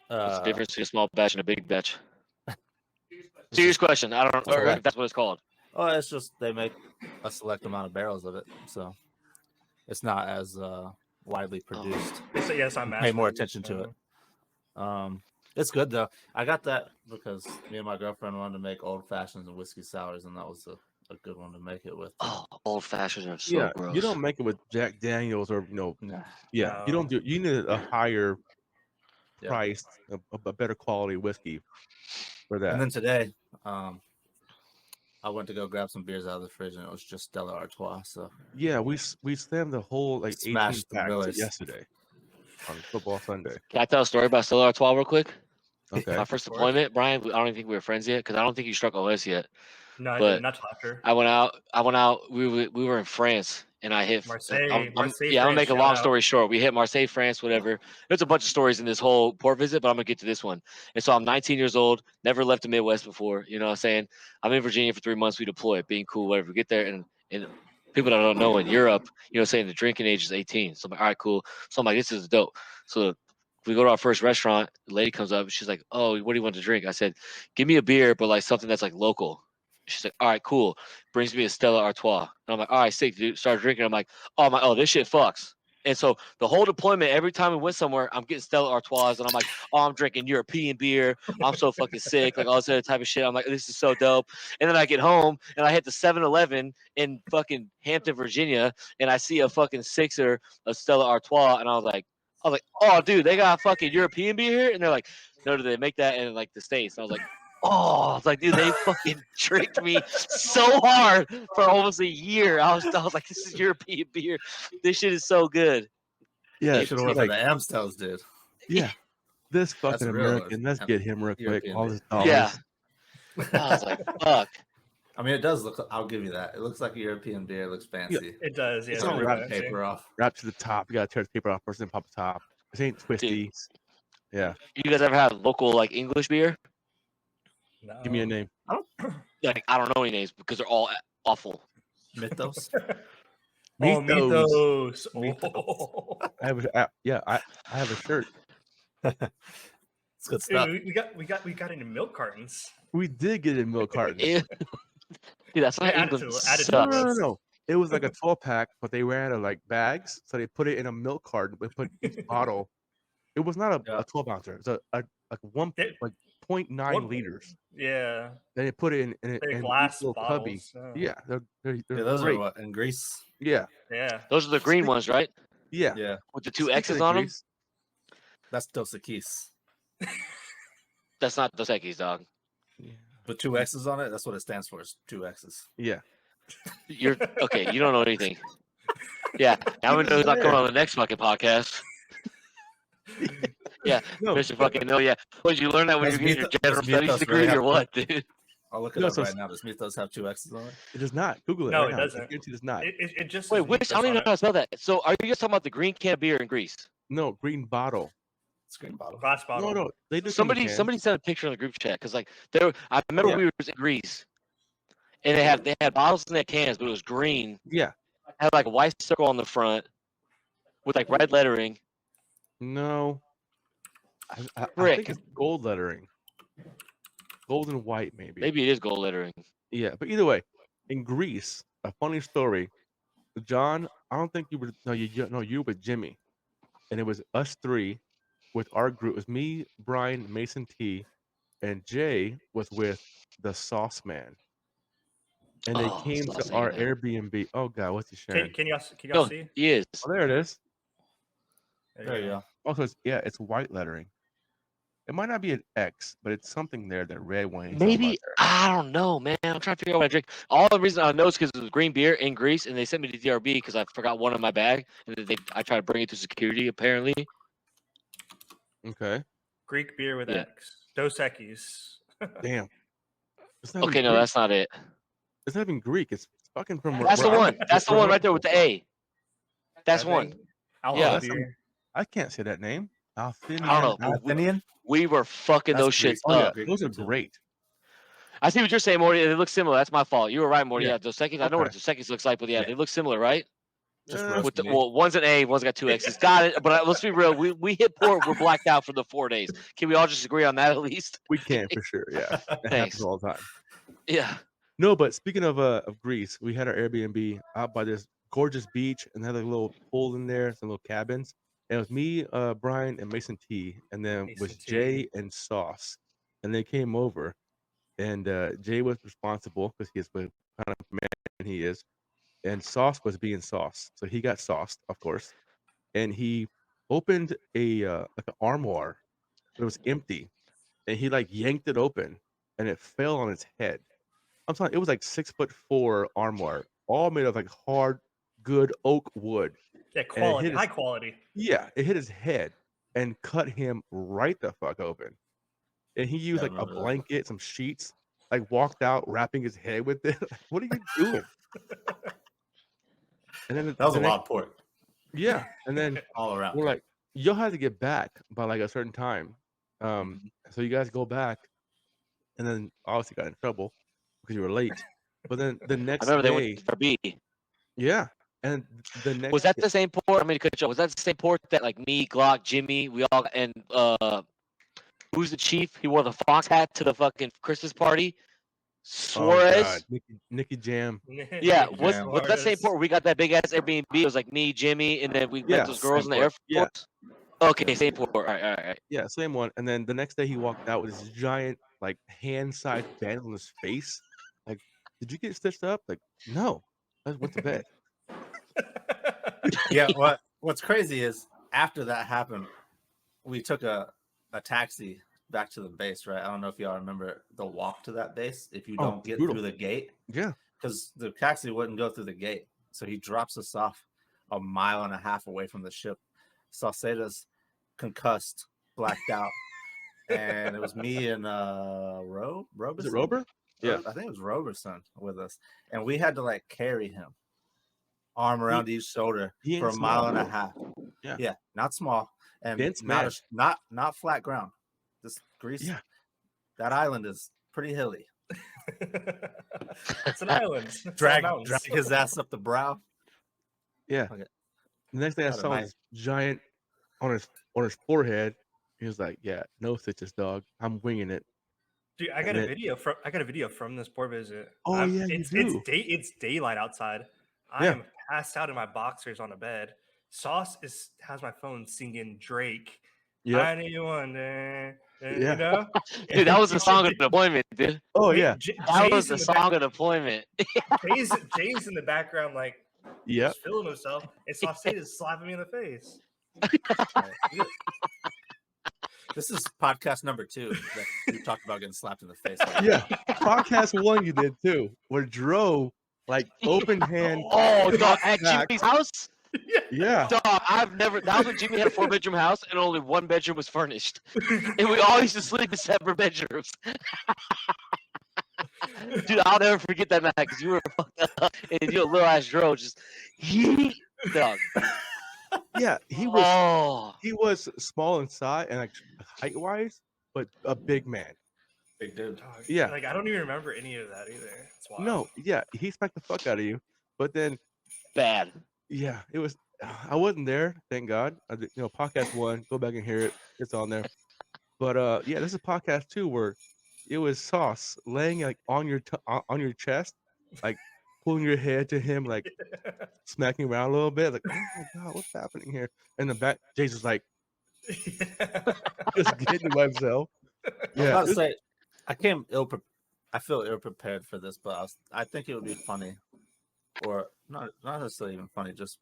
What's the difference between a small batch and a big batch? Serious question. I don't know Okay. if that's what it's called. Oh, it's just they make a select amount of barrels of it, so it's not as widely produced. Yes, I'm Pay more attention to it. It's good though. I got that because me and my girlfriend wanted to make old fashions and whiskey sours, and that was a good one to make it with. Oh, old fashions are so gross. You don't make it with Jack Daniels or Nah. you No. don't do. You need a higher Yeah. price, a better quality whiskey for that. And then today, I went to go grab some beers out of the fridge, and it was just Stella Artois. So yeah, we slammed the whole like 18 Smashed the packs Millers. yesterday on Football Sunday. Can I tell a story about Stella Artois real quick? Okay. My first Of course. deployment, Brian. I don't even think we were friends yet because I don't think you struck OS yet. No, I But didn't. Not till after. I went out. We were in France, and I hit Marseille. I'm gonna France, make a shout long out. story short. We hit Marseille, France, whatever. There's a bunch of stories in this whole port visit, but I'm gonna get to this one. And so I'm 19 years old, never left the Midwest before. You know what I'm saying? I'm in Virginia for 3 months. We deploy, being cool, whatever. We get there, and people that don't know in Europe, you know, saying the drinking age is 18. So I'm like, all right, cool. So I'm like, this is dope. So we go to our first restaurant. The lady comes up. She's like, oh, what do you want to drink? I said, give me a beer, but like something that's like local. She's like, all right, cool. Brings me a Stella Artois. And I'm like, all right, sick, dude. Start drinking. I'm like, oh, this shit fucks. And so the whole deployment, every time we went somewhere, I'm getting Stella Artois, and I'm like, oh, I'm drinking European beer. I'm so fucking sick, like all this other type of shit. I'm like, this is so dope. And then I get home, and I hit the 7-Eleven in fucking Hampton, Virginia, and I see a fucking sixer of Stella Artois, and I was like, oh, dude, they got fucking European beer here? And they're like, no, do they make that in like the States? And I was like, oh, I was like, dude, they fucking tricked me so hard for almost a year. I was like, this is European beer. This shit is so good. Yeah, you should have it's went like, for the Amstels, dude. yeah. This That's fucking real, American. Let's get him real quick. European All beer. his dollars. Yeah. I was like, fuck. I mean, it does look. I'll give you that. It looks like a European beer. It looks fancy. It does. Yeah, It's it's only really got the fancy. paper off. Wrap to the top. You gotta tear the paper off first, then pop the top. This ain't twisty. Yeah. You guys ever had local like English beer? No. Give me a name. Like, I don't know any names because they're all awful. Mythos. Oh, Mythos. Mythos. Oh. I have a shirt. It's good stuff. Dude, we got into milk cartons. We did get in milk cartons. Ew. Dude, that's They why added England to- added to No, the sucks. no. It was like a 12-pack, but they ran out of like bags, so they put it in a milk carton. They put each bottle. It was not Yeah. a 12 ouncer. It's a like one They- like 0.9 one- liters. Yeah, Then they put it in big each glass little cubby. bottles. Yeah, they're Yeah, those great. are what in Greece. Yeah, Yeah. Those are the green ones, right? yeah. Yeah, With the two Speaking X's of on them. Greece, that's Dos Equis. That's not Dos Equis, dog. With two X's on it, that's what it stands for. It's two X's. Yeah. You're okay. You don't know anything. Yeah. Now we know who's not coming on the next fucking podcast. Yeah, No, Mr. Fucking no. Yeah. What did you learn that when Does you're getting your Mythos- general does studies Mythos degree really or have- what, dude? I'll look it No, up so- right now. Does Mythos have two X's on it? it does not. Google it. No, right it now. I doesn't. guarantee it does not. It just Wait, says which? I don't Mythos even know on how to spell that. So, are you guys talking about the green can of beer in Greece? No, green bottle. Screen it. bottle. Glass bottle. No, they do Somebody sent a picture in the group chat because like there. I remember Yeah. we were in Greece, and they had bottles in their cans, but it was green. Yeah. Had like a white circle on the front with like red lettering. No. I Frick. think it's gold lettering. Gold and white, maybe. Maybe it is gold lettering. Yeah, but either way, in Greece, a funny story. John, I don't think you were. No, you were with Jimmy, and it was us three with our group. It was me, Brian, Mason T, and Jay was with the Sauce Man, and they Oh, came Sauce to our Man. Airbnb. Oh God, what's he sharing? Can y'all No, see? he is. Oh, there it is. There you go. Also, it's white lettering. It might not be an X, but it's something there. That red one. he's talking Maybe about there. I don't know, man. I'm trying to figure out what I drink. All the reason I know is because it was green beer in Greece, and they sent me to DRB because I forgot one in my bag, and then I tried to bring it to security. Apparently, Okay. Greek beer with Yeah. X. Dos Equis. Damn. It's not okay, even no, Greek. that's not it. It's not even Greek. It's fucking from. That's the where one. That's the one right there with the A. That's That one. thing. Alpha Yeah. That's beer. I can't say that name. Althinian. I don't know. Athenian? We were fucking That's those Greek. shits Oh yeah, up. Greek those are beer, too. great. I see what you're saying, Morty. They look similar. That's my fault. You were right, Morty. Yeah. Yeah, Dos Equis. I know what Okay. Dos Equis looks like, but yeah, Yeah. they look similar, right? Just Uh, roast With the, meat. well, one's an A, one's got two X's. Got it. But let's be real. We hit port. We're blacked out for the 4 days. Can we all just agree on that at least? We can for sure. Yeah, that happens Thanks. all the time. Yeah. No, but speaking of Greece, we had our Airbnb out by this gorgeous beach and had a little pool in there, some little cabins. And it was me, Brian, and Mason T, and then Mason was T. Jay and Sauce, and they came over, and Jay was responsible because he is what kind of man he is, and Sauce was being Sauce, so he got sauced, of course, and he opened a like an armoire, but it was empty, and he like yanked it open, and it fell on its head. I'm sorry, it was like 6'4" armoire, all made of like hard, good oak wood. Yeah, quality, his- high quality. Yeah, it hit his head and cut him right the fuck open. And he used Yeah, I like a remember that. blanket, some sheets, like walked out wrapping his head with it. Like, what are you doing? And then That was the a next- wild port Yeah, and then all around. we're like, you'll have to get back by like a certain time. So you guys go back, and then obviously got in trouble because you were late. But then the I next remember they day, went for B. yeah, and the next Was that day- the same port? I mean, was that the same port that like me, Glock, Jimmy, we all and who's the chief? He wore the fox hat to the fucking Christmas party. Oh, God, Suarez. Nicky Jam. Yeah, was Jam. that same port where we got that big ass Airbnb? It was like me, Jimmy, and then we Yeah, met those girls in same the Air port. Yeah. Force. Okay, same port. All right. Yeah, same one. And then the next day he walked out with this giant like hand-sized band on his face. Like, did you get stitched up? Like, no. I just went to bed. Yeah, what's crazy is after that happened, we took a taxi back to the base, right? I don't know if y'all remember the walk to that base if you Oh, don't get brutal. through the gate, Yeah. because the taxi wouldn't go through the gate. So he drops us off a mile and a half away from the ship. Sauceda's concussed, blacked out. And it was me and Roberson. Was it Rober? Yeah. I think it was Roberson with us. And we had to like carry him arm around each shoulder he for a ain't mile small. and a half. Yeah. Not small. And Dense not, man. not flat ground. This Greece. Yeah. That island is pretty hilly. It's an island. It's not Drag mountains. his ass up the brow. Yeah. Okay. The next thing I Got a saw was nice- this giant on his forehead, He was like, "Yeah, no stitches, dog. I'm winging it." Dude, I And got a then, video from this port visit. oh yeah, you do. It's daylight outside. I Yeah, am passed out in my boxers on the bed. Sauce has my phone singing Drake. yep, I need one, you yeah. know. Dude, that was the J- song of J- deployment, dude. Oh yeah, That was Jay's the in the back. song of deployment. Jay's in the background, like yep. just feeling himself, and Sauce is slapping me in the face. Right. This is podcast number 2 that you talked about getting slapped in the face. Yeah, podcast 1 you did too, where Dro like open hand. Oh, dog, dropped at back. Jimmy's house? Yeah, Dog, that was when Jimmy had a 4-bedroom house and only 1 bedroom was furnished. And we all used to sleep in separate bedrooms. Dude, I'll never forget that night because you were fucked up and you a little ass Dro just dog. yeah. He was small inside and like height wise, but a big man. Big dude. Dog, Yeah. like I don't even remember any of that either. It's wild. No, yeah, he smacked the fuck out of you. But then, Bad. yeah, it was. I wasn't there, thank God. Podcast 1, go back and hear it. It's on there. But yeah, this is podcast 2 where it was Sauce laying like on your chest, like pulling your head to him, like smacking around a little bit, like, oh my God, what's happening here? And the back, Jace was like just getting by himself. I was Yeah, about to say, I feel ill prepared for this, but I think it would be funny, or not necessarily even funny, just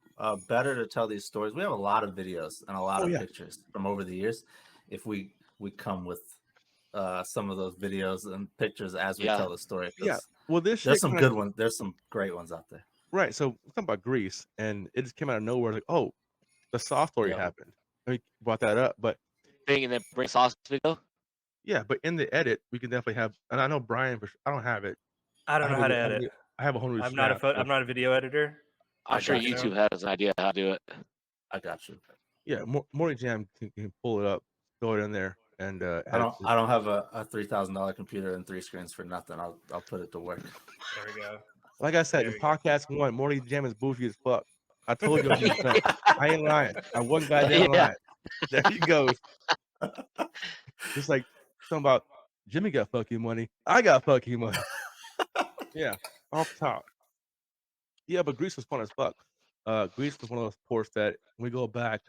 better to tell these stories. We have a lot of videos and a lot of pictures from over the years. If we come with some of those videos and pictures as we tell the story. Yeah. Well, there's some good ones. There's some great ones out there. Right. So we're talking about Greece, and it just came out of nowhere. Like, oh, the Sauce story happened. We brought that up, but Bring Sauce video. yeah, but in the edit, we can definitely have. And I know Brian, I don't have it. I don't know how to edit. I have a whole. I'm not a video editor. I'm sure YouTube has an idea how to do it. I got you. Yeah, Mortyjay can pull it up, throw it in there, and I don't have a $3,000 computer and 3 screens for nothing. I'll put it to work. There we go. Like I said, in podcast 1, Mortyjay is bougie as fuck. I told you, I ain't lying. I wasn't goddamn lying. There he goes. Just like something about Jimmy got fucking money. I got fucking money. Yeah, off top. Yeah, but Greece was fun as fuck. Greece was one of those ports that when we go back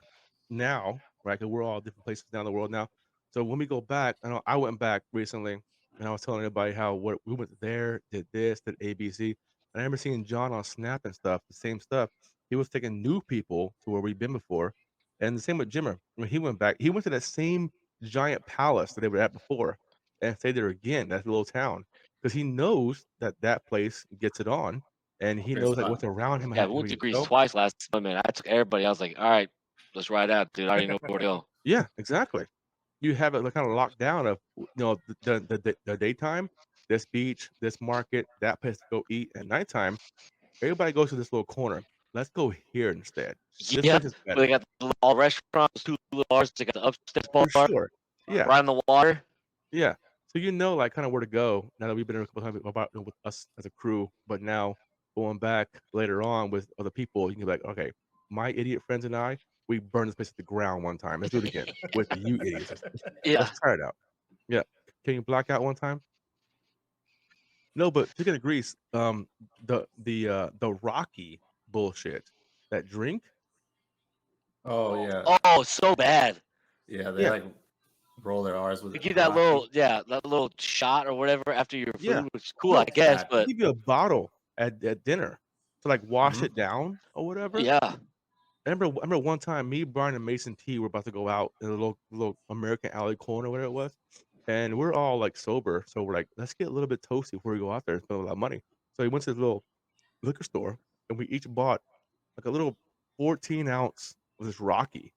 now, right? Because we're all different places down the world now. So when we go back, I know I went back recently, and I was telling everybody how we went there, did this, did ABC, and I remember seeing Jhon on Snap and stuff, the same stuff. He was taking new people to where we've been before, and the same with Jimmer. When he went back, he went to that same giant palace that they were at before, and stayed there again. That little town, because he knows that place gets it on. And he knows like what's around him. Yeah, we went to Greece twice last time, man. I took everybody. I was like, all right, let's ride out, dude. I already know where to go. Yeah, exactly. You have it kind of locked down of the daytime, this beach, this market, that place to go eat. At nighttime, everybody goes to this little corner. Let's go here instead. Yeah, they got the all restaurants, 2 little bars. They got the upstairs bar. For sure. Yeah, right on the water. Yeah, so you know like kind of where to go now that we've been there a couple times about with us as a crew, but now going back later on with other people, you can be like, okay, my idiot friends and I, we burned this place to the ground one time. Let's do it again with you idiots. Let's try it out. Yeah, can you black out one time? No, but speaking of Greece, the Rocky bullshit, that drink. Oh yeah. Oh, so bad. Yeah, they like roll their R's with. They give that little shot or whatever after your food, which is cool, I guess. But they give you a bottle at dinner to like wash it down or whatever. Yeah. I remember one time me, Brian, and Mason T were about to go out in a little American alley corner, whatever it was, and we're all like sober, so we're like, let's get a little bit toasty before we go out there and spend a lot of money. So we went to the little liquor store and we each bought like a little 14-ounce of this Rocky,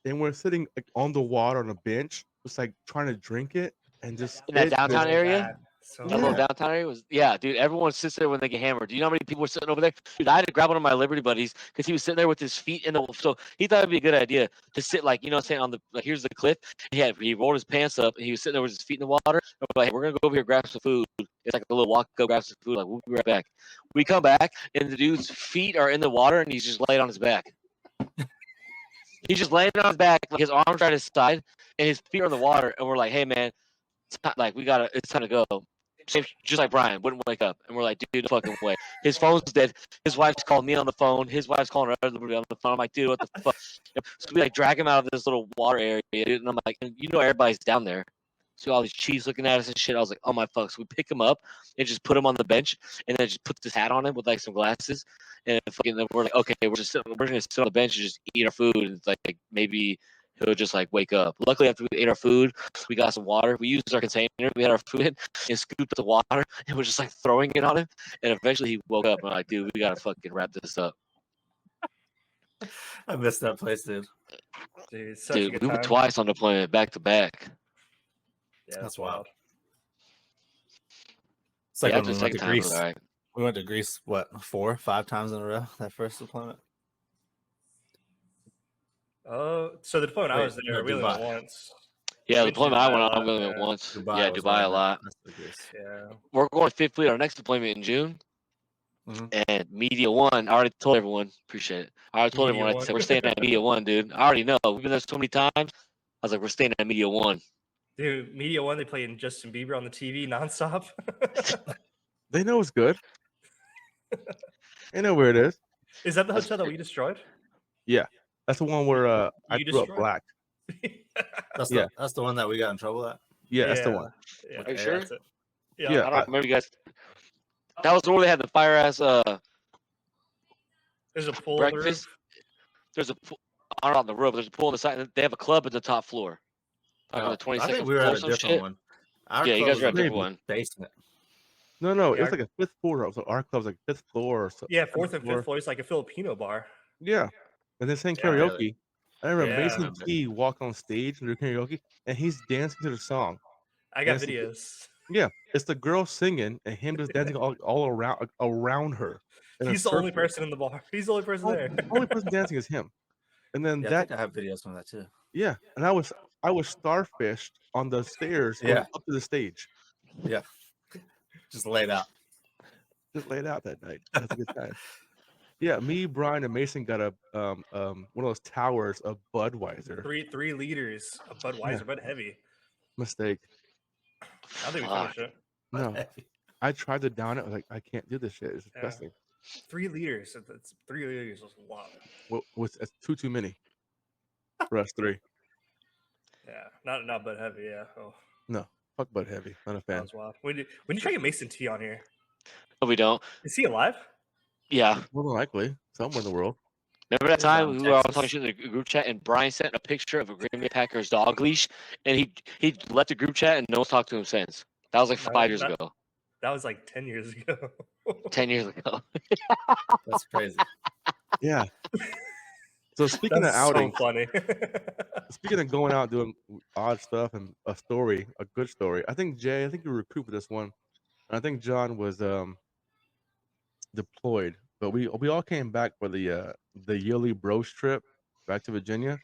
and we're sitting like on the water on a bench, just like trying to drink it and just in that downtown area. So that little downtown area was dude. Everyone sits there when they get hammered. Do you know how many people were sitting over there? Dude, I had to grab one of my Liberty buddies because he was sitting there with his feet in the. So he thought it'd be a good idea to sit like saying on the here's the cliff. He rolled his pants up and he was sitting there with his feet in the water. We're like, hey, we're gonna go over here grab some food. It's like a little walk, go grab some food. Like we'll be right back. We come back and the dude's feet are in the water and he's just laid on his back. He's just laying on his back, like his arms are at his side, and his feet are in the water. And we're like, "Hey, man, it's time to go." Just like Brian wouldn't wake up, and we're like, "Dude, no fucking way." His phone's dead. His wife's calling me on the phone. His wife's calling everybody on the phone. I'm like, "Dude, what the fuck?" So we like drag him out of this little water area, dude, and I'm like, everybody's down there. So all these chiefs looking at us and shit. I was like, "Oh my fuck!" So we pick him up and just put him on the bench, and then just put this hat on him with like some glasses, and then we're like, "Okay, we're gonna sit on the bench and just eat our food." And it's like maybe he'll just like wake up. Luckily, after we ate our food, we got some water. We used our container. We had our food in and scooped the water and was just like throwing it on him. And eventually he woke up and I'm like, "Dude, we gotta fucking wrap this up." I missed that place, dude. Dude, it's such a Dude, good we were time. twice on deployment back to back. Yeah, That's that's wild. wild. It's like Yeah, when after we the went second to time, it was Greece. all right. We went to Greece, what, 4 or 5 times in a row, that first deployment? Oh, so the deployment I Wait, was there, no, we only went Dubai. once. Yeah, the Went to deployment I Dubai went a on, lot, we only went yeah. once. Dubai Yeah, was where I Dubai a went. lot. That's the Greece. Yeah. We're going fifth fleet. Our next deployment in June. Mhm. And Media One, I already told everyone. Appreciate it. I already told Media everyone. I One. said we're staying at Media One, dude. I already know. We've been there so many times. I was like, we're staying at Media One. Dude, Media One, they played Justin Bieber on the TV nonstop. They know it's good. They know where it is. Is that the That's hotel that we destroyed? Yeah, that's the one where I You threw up destroyed? black. That's Yeah. that's the one that we got in trouble at. Yeah, that's the one. Yeah, Are you sure? that's it. Yeah, I don't remember you guys. That was the one they had the fire ass There's a pool on the roof. breakfast. There's a pool, not on the roof. There's a pool on the side. And they have a club at the top floor. Like on the I 22nd think we were floor, at a some different shit. one. Our Yeah, you club guys was were at a in the different maybe. one. basement. no, it was Yeah, like a fifth floor. So our club's like fifth floor. So Yeah, fourth seventh and fifth floor is like a Filipino bar. Yeah, and then sang Yeah. karaoke. I remember Yeah. Mason T walk on stage and do karaoke, and he's dancing to the song. I got Yes, it- videos. Yeah, it's the girl singing and him just dancing all around her. in a He's the only circle. person in the bar. He's the only person there. Only person dancing is him. And then Yeah, I think I have videos from that too. yeah, and I was starfished on the stairs going Yeah. up to the stage. Yeah. Just laid out. Just laid out that night. That's a good time. Yeah, me, Brian, and Mason got a one of those towers of Budweiser. Three liters of Budweiser, Yeah. but heavy. Mistake. I don't think we Fuck. finished it. No, I tried to down it. I was like, I can't do this shit. It's Yeah. disgusting. 3 liters. That's 3 liters was a lot. Well, it's too many for us three. Yeah, not but heavy. Yeah. Oh, No, fuck Bud Heavy. Not a that fan. was wild. When did you try to get Mason T on here? No, we don't. Is he alive? Yeah. More than likely, somewhere in the world. Remember that He's out time in we were all Texas. talking shit in the group chat and Brian sent a picture of a Green Bay Packers dog leash and he left the group chat and no one's talked to him since. That was like No, 5 years that- ago. That was like 10 years ago. 10 years ago. That's crazy. Yeah. So speaking That's of outings, so funny. speaking of going out doing odd stuff and a good story. I think Jay, you were recruited for this one. And I think Jhon was deployed, but we all came back for the yearly bros trip back to Virginia,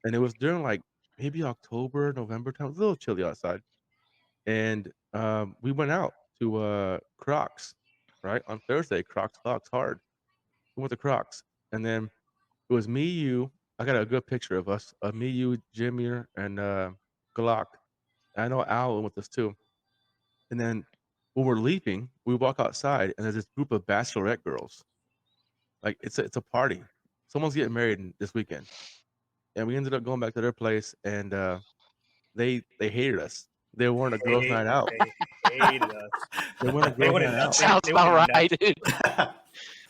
and it was during like maybe October, November time. It was a little chilly outside, and we went out to Crocs, right on Thursday. Crocs Fox hard. We went to Crocs, and then it was me, you. I got a good picture of us. Me, you, Jimmy, and Glock. I know Al went with us too. And then when we're leaving, we walk outside, and there's this group of bachelorette girls. Like it's a party. Someone's getting married this weekend, and we ended up going back to their place, and they hated us. They weren't a girls' night out. They hated us. They weren't a They girls' wouldn't. night out. Sounds they about wouldn't right, dude.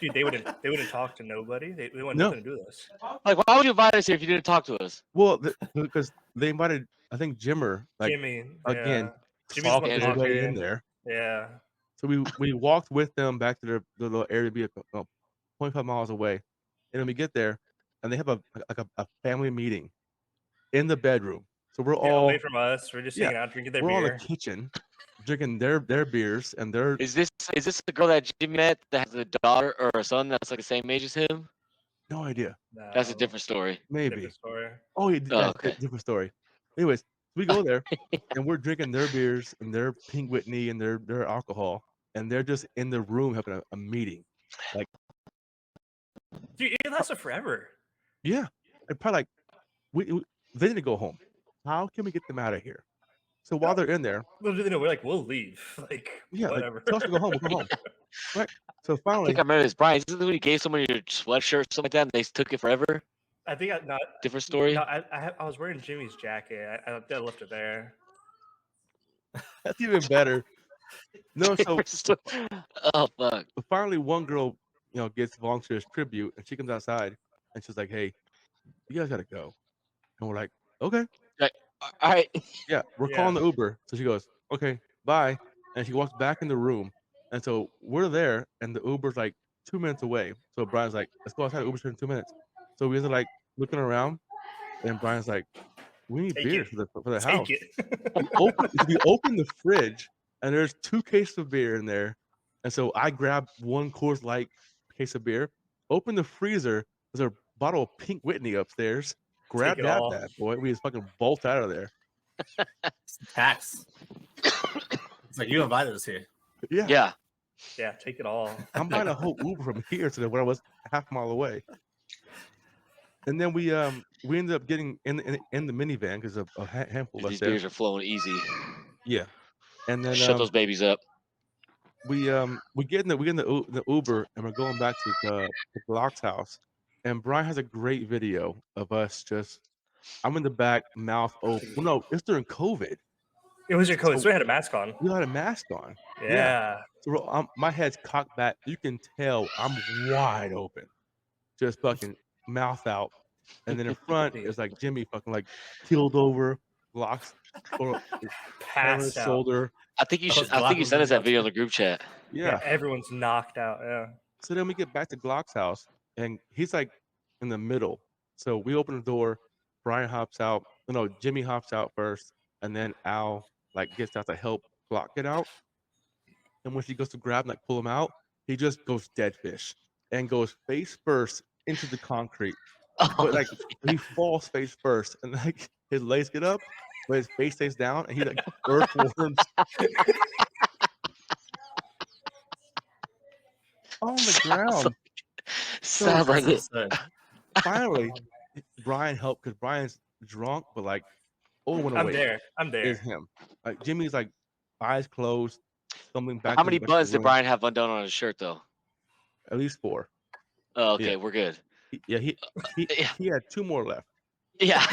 Dude, they wouldn't talk to nobody. They wanted No. nothing to do with us. Like, why would you invite us here if you didn't talk to us? Well, because they invited, I think Jimmer, like Jimmy, again, Jimmy's the one talked his way in talking. there. Yeah. So we walked with them back to their little Airbnb, 25 miles away, and then we get there, and they have a family meeting in the bedroom. So we're Yeah, all away from us. We're just yeah, hanging out, drinking their we're all in beer. the kitchen, drinking their beers and their. Is this the girl that Jimmy met that has a daughter or a son that's like the same age as him? No idea. That's a No, different story. Maybe. different story. Oh, yeah, Oh, yeah, okay. different story. Anyways, we go there and we're drinking their beers and their Pink Whitney and their alcohol, and they're just in the room having a meeting. Like, Dude, it lasted forever. yeah, probably like they need to go home. How can we get them out of here? So while they're in there, Little do they know, we're like, we'll leave. Like, yeah, like, whatever. tell us to go home. We'll go home. Right. So I finally, think I remember this. Brian, isn't it when you gave someone your sweatshirt or something like that and they took it forever? I think Different story. No, I was wearing Jimmy's jacket. I left it there. that's even better. No, so Different story. Oh fuck. finally, one girl, gets volunteers tribute, and she comes outside, and she's like, "Hey, you guys gotta go." And we're like, "Okay, All right. yeah, we're Yeah. calling the Uber." So she goes, "Okay, bye," and she walks back in the room, and so we're there, and the Uber's like 2 minutes away. So Brian's like, "Let's go outside. Uber's here in 2 minutes." So we are like looking around, and Brian's like, "We need Take beers it. for the house." Take it. We open the fridge, and there's 2 cases of beer in there. And so I grabbed 1 Coors Light case of beer, open the freezer, there's a bottle of Pink Whitney upstairs, grab it that all. bad boy. We just fucking bolt out of there. It's tax. It's like you invited us here. Yeah. Yeah. Yeah, take it all. I'm buying a whole Uber from here to where I was half a mile away. And then we ended up getting in the minivan because a handful of us These there. beers are flowing easy. Yeah. And then Shut those babies up. we get in the Uber, and we're going back to the Glock's house, and Brian has a great video of us I'm in the back, mouth open. Well, no, it's during COVID. It was your coat, So- so we had a mask on. We had a mask on. Yeah. So my head's cocked back. You can tell I'm wide open, just fucking mouth out. And then in front is like Jimmy fucking like keeled over, Glock's or on his Passed out. shoulder. I think you That should. was I think you Glock sent us that was video in the group chat. Yeah. Everyone's knocked out. Yeah. So then we get back to Glock's house, and he's like in the middle. So we open the door. Brian hops out. No, Jimmy hops out first, and then Al like gets out to help Glock get out. And when she goes to grab and like pull him out, he just goes dead fish and goes face first into the concrete. But like he falls face first, and like his legs get up, but his face stays down, and he like earthworms on the ground. Sounds like it. Finally, Brian helped because Brian's drunk, but like went I'm away there. I'm there. is him. Like Jimmy's like eyes closed, stumbling back. How to many the buttons did room. Brian have undone on his shirt though? At least 4. Oh, okay, Yeah. we're good. Yeah, Yeah. he had 2 more left. Yeah.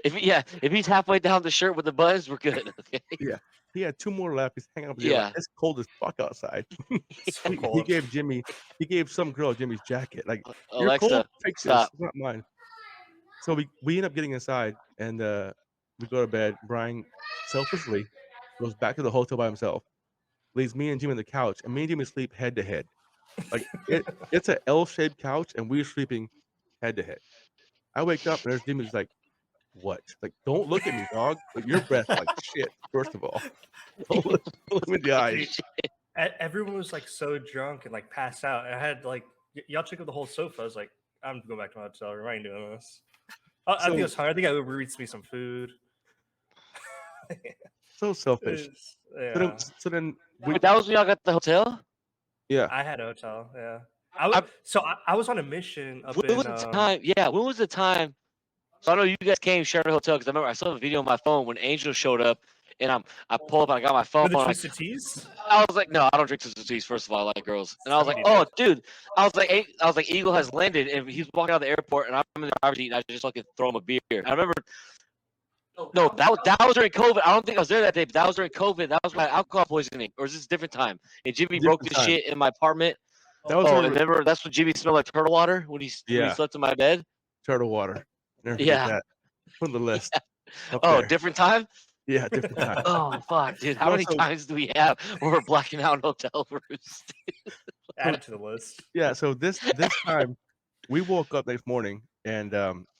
If he's halfway down the shirt with the buttons, we're good. Okay. He had 2 more left. He's hanging up there. Yeah. Like, it's cold as fuck outside. So He cold. gave some girl Jimmy's jacket. Like, you're Alexa, cold, fix this. stop. It's not mine. So we end up getting inside, and we go to bed. Brian selfishly goes back to the hotel by himself, leaves me and Jimmy on the couch, and me and Jimmy sleep head to head. Like it's an L-shaped couch, and we're sleeping head to head. I wake up, and there's Jimmy's like, "What?" Like, don't look at me, dog. Like, your breath like shit. First of all, don't look me in the eyes. Everyone was like so drunk and like passed out. I had like y'all took up the whole sofa. I was like, I'm going back to my hotel room. I ain't doing this. I think it was hard. I think I Uber Eats me some food. So selfish. Yeah. So then Wait, that was when y'all got the hotel? yeah. I had a hotel. Yeah. I was on a mission up When in was the time? Yeah, when was the time? So I know you guys came sharing a hotel because I remember I saw a video on my phone when Angel showed up, and I pulled up and I got my phone. for the and Twisted Teas. I was like, no, I don't drink Twisted Teas. First of all, I like girls, and I was like, oh, dude, I was like, Eagle has landed, and he's walking out of the airport, and I'm in the driver's seat, and I just fucking throw him a beer. I remember. No, that was during COVID. I don't think I was there that day, but that was during COVID. That was my alcohol poisoning, or is this a different time? And Jimmy broke Different the time. shit in my apartment. That was Oh, during- and remember that's when Jimmy smelled like turtle water when he Yeah. slept in my bed. turtle water. Never forget Yeah. that. Put on the list. Up Oh, there. different time. Yeah, different time. Oh fuck, dude! How No, many so- times do we have where we're blacking out in hotel rooms? Add it to the list. Yeah, so this time we woke up next morning, and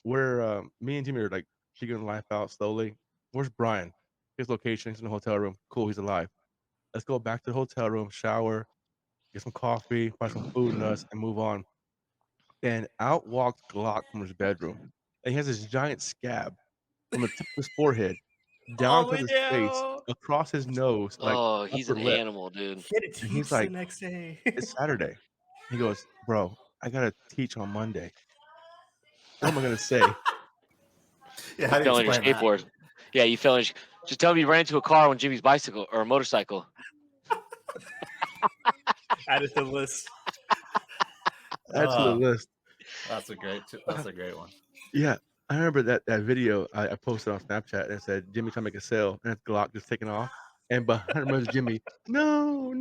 we're me and Jimmy are like figuring life out slowly. Where's Brian? His location. He's in the hotel room. Cool, he's alive. Let's go back to the hotel room, shower, get some coffee, buy some food and us, and move on. And out walked Glock from his bedroom, and he has this giant scab from the tip of his forehead down Oh, to his face, no. across his nose, like Oh, he's upper an lip. animal, dude. He had to And he's teach like, the next day. It's Saturday. He goes, bro, I gotta teach on Monday. What am I gonna say? Yeah, how do you fell on your explain that? skateboard. Yeah, you fell. Just tell me you ran into a car on Jimmy's bicycle or a motorcycle. Add it to the list. Add to the list. That's a great one. Yeah, I remember that video I posted on Snapchat and it said Jimmy trying to make a sale and it's Glock just taking off. And behind him was Jimmy. No.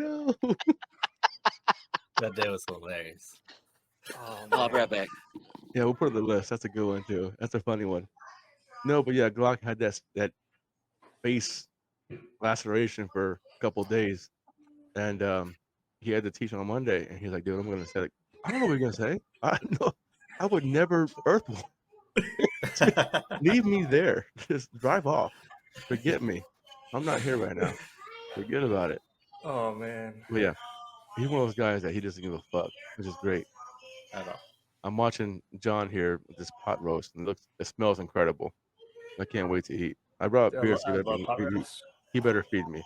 That day was hilarious. Oh, I'll be right man. back. Yeah, we'll put it on the list. That's a good one too. That's a funny one. No, but yeah, Glock had that face laceration for a couple of days, and he had to teach on Monday, and he's like, "Dude, I'm gonna say, I don't know what you're gonna say. I would never earthworm. Leave me there. Just drive off. Forget me. I'm not here right now. Forget about it." Oh, man. But yeah, he's one of those guys that he doesn't give a fuck, which is great. At all. I'm watching Jhon here with this pot roast, and it smells incredible. I can't wait to eat. I brought I beer, love, so I love pot roast. he better feed me.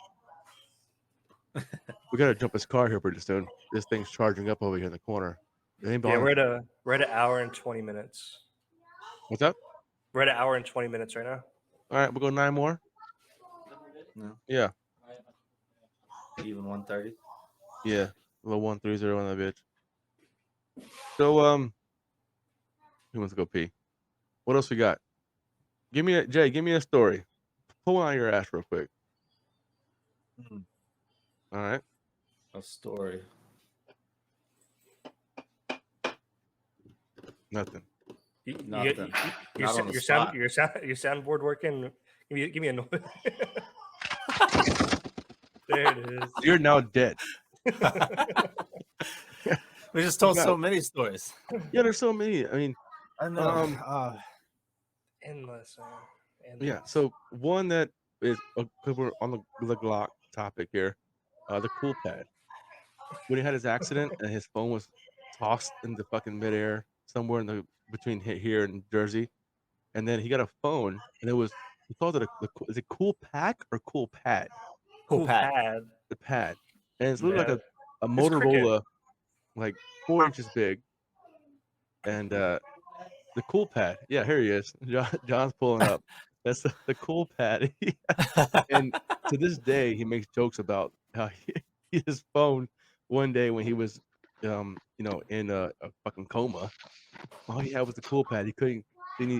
We gotta jump his car here pretty soon. This thing's charging up over here in the corner. Yeah, we're at an hour and 20 minutes. What's up? We're at an hour and 20 minutes right now. All right, we'll go 9 more. No. Yeah, Even 130. yeah. A little 130 on that bitch. So who wants to go pee? What else we got? Give me a story. Pull one out of your ass real quick. All right. A story. Nothing. Nothing. Your Not on the sound, spot. your soundboard working? Give me a noise. There it is. You're now dead. We just told got- so many stories. Yeah, there's so many. I mean, I know. Endless, man. yeah. Endless. So one that is because we're on the Glock topic here, the cool pad. When he had his accident and his phone was tossed in the fucking midair somewhere between here and Jersey, and then he got a phone and he called it is it cool pack or cool pad? Cool pad. The pad, and it's literally Yeah. like a It's cricket. Motorola, like 4 inches big, and the cool pad. Yeah, here he is. John's pulling up. That's the cool pad. And to this day, he makes jokes about how his phone one day when he was, in a fucking coma, all he had was the cool pad. He couldn't any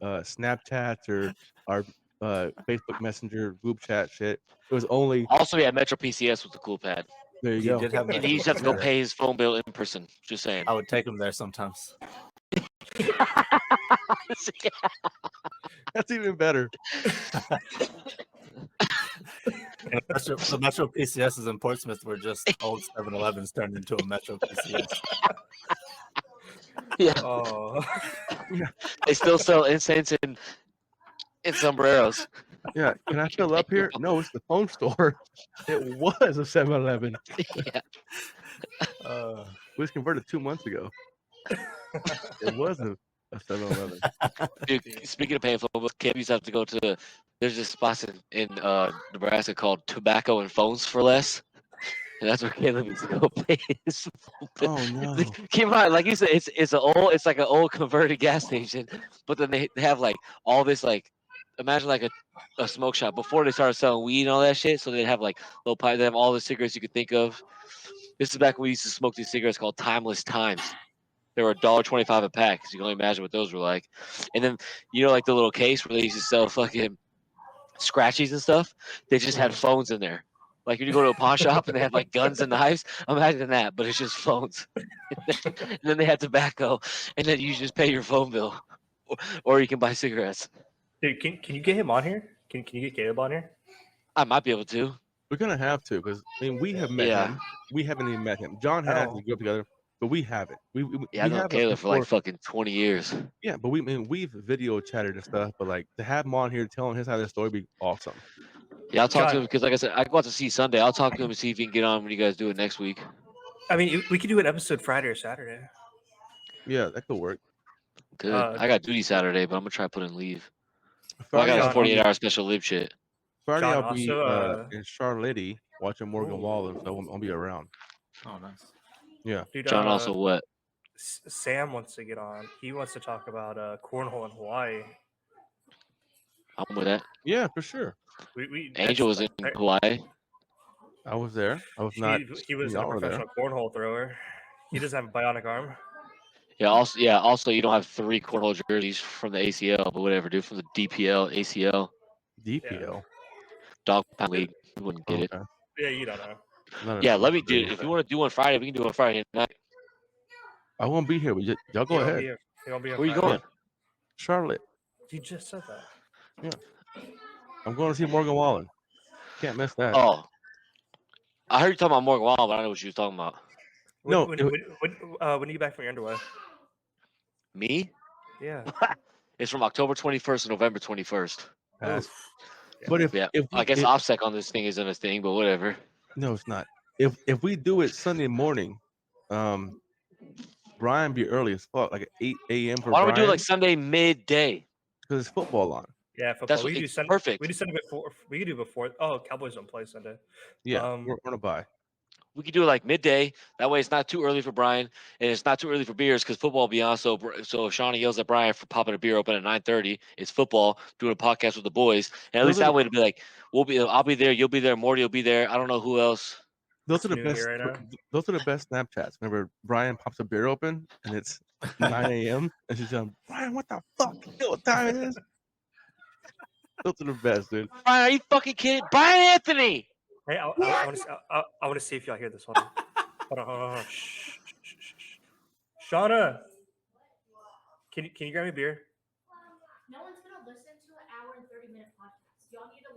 Snapchats or our Facebook Messenger group chat shit. It was only Also, yeah, Metro PCS with the cool pad. there you He go. did have And he used to have to go pay his phone bill in person. Just saying. I would take him there sometimes. That's even better. The Metro PCSs in Portsmouth were just old 7-Elevens turned into a Metro PCS. Yeah, Oh. they still sell incense and sombreros. Yeah, can I fill up here? No, it's the phone store. It was a 7-Eleven. Yeah. We was converted 2 months ago. It was a 7-Eleven. Dude, speaking of paying phone bills, Cam used to have to go to. There's this spot in Nebraska called Tobacco and Phones for Less. And that's where Caleb used to go pay his phone bill. Oh no. Keep in mind, like you said, it's like an old converted gas station, but then they have like all this like imagine like a smoke shop before they started selling weed and all that shit. So they'd have like little pipes, they have all the cigarettes you could think of. This is back when we used to smoke these cigarettes called Timeless Times. They were $1.25 a pack, so you can only imagine what those were like. And then like the little case where they used to sell fucking scratchies and stuff, they just had phones in there. Like when you go to a pawn shop and they have like guns and knives, imagine that, but it's just phones. And then they had tobacco, and then you just pay your phone bill, or you can buy cigarettes. Dude, can you get him on here? Can you get Caleb on here? I might be able to. We're gonna have to because we have met Yeah. him. We haven't even met him. John has. Oh. We grew up together, but we haven't. We Yeah, I know have Caleb for like before. fucking 20 years. Yeah, but we've video chatted and stuff. But like to have him on here telling his side of the story would be awesome. Yeah, I'll talk to Jhon. him because, like I said, I go out to see Sunday. I'll talk to him and see if he can get on when you guys do it next week. I mean, we could do an episode Friday or Saturday. Yeah, that could work. Good. Uh, I got duty Saturday, but I'm gonna try to put in leave. Well, I Friday, got Jhon, a 48-hour special live shit. Friday Jhon, I'll be also, in Charlotte watching Morgan Ooh. Wallen, so I'll be around. Oh, nice. Yeah. Dude, John also what? Sam wants to get on. He wants to talk about cornhole in Hawaii. I'm with that. Yeah, for sure. Angel was in Hawaii. I was there. I was not. He was a y'all were there. professional cornhole thrower. He doesn't have a bionic arm. Yeah. Also, you don't have 3 cornhole jerseys from the ACL, but whatever, dude. From the DPL, ACL, DPL. Dog Pound League, you wouldn't get it. Okay. Yeah, you don't know. Not a- Let me do it. If you want to do one Friday, we can do one Friday night. I won't be here. But y'all go ahead. He won't be here Where you Friday. going? Charlotte. You just said that. I'm going to see Morgan Wallen. Can't miss that. Oh, I heard you talking about Morgan Wallen, but I don't know what you was talking about. No, When are you back from your underway? Me? Yeah. It's from October 21st to November 21st. pass. Oof. But if I guess OPSEC on this thing isn't a thing, but whatever. no, it's not. If we do it Sunday morning, Brian be early as fuck, like at 8 a.m. for Why don't Brian. we do it like Sunday midday? Because it's football on. Yeah, football. That's We what, do it's Sunday. perfect. We do Sunday before. We could do before. Oh, Cowboys don't play Sunday. Yeah, we're gonna buy. We could do it like midday. That way, it's not too early for Brian, and it's not too early for beers because football will be on. So if Shawnee yells at Brian for popping a beer open at 9:30, it's football. Doing a podcast with the boys, and at least that way it'll be like I'll be there, you'll be there, Morty will be there. I don't know who else. Those are the new best. here right now. Those are the best Snapchats. Whenever Brian pops a beer open and it's 9 a.m. and she's going, Brian, what the fuck? You know what time it is? Those are the best, dude. Brian, are you fucking kidding? Brian Anthony. Hey, I want to see if y'all hear this. Hold on. Hold on. Shh. Shauna, can you grab me a beer? No one's gonna listen to an hour and 30-minute podcast. Y'all need to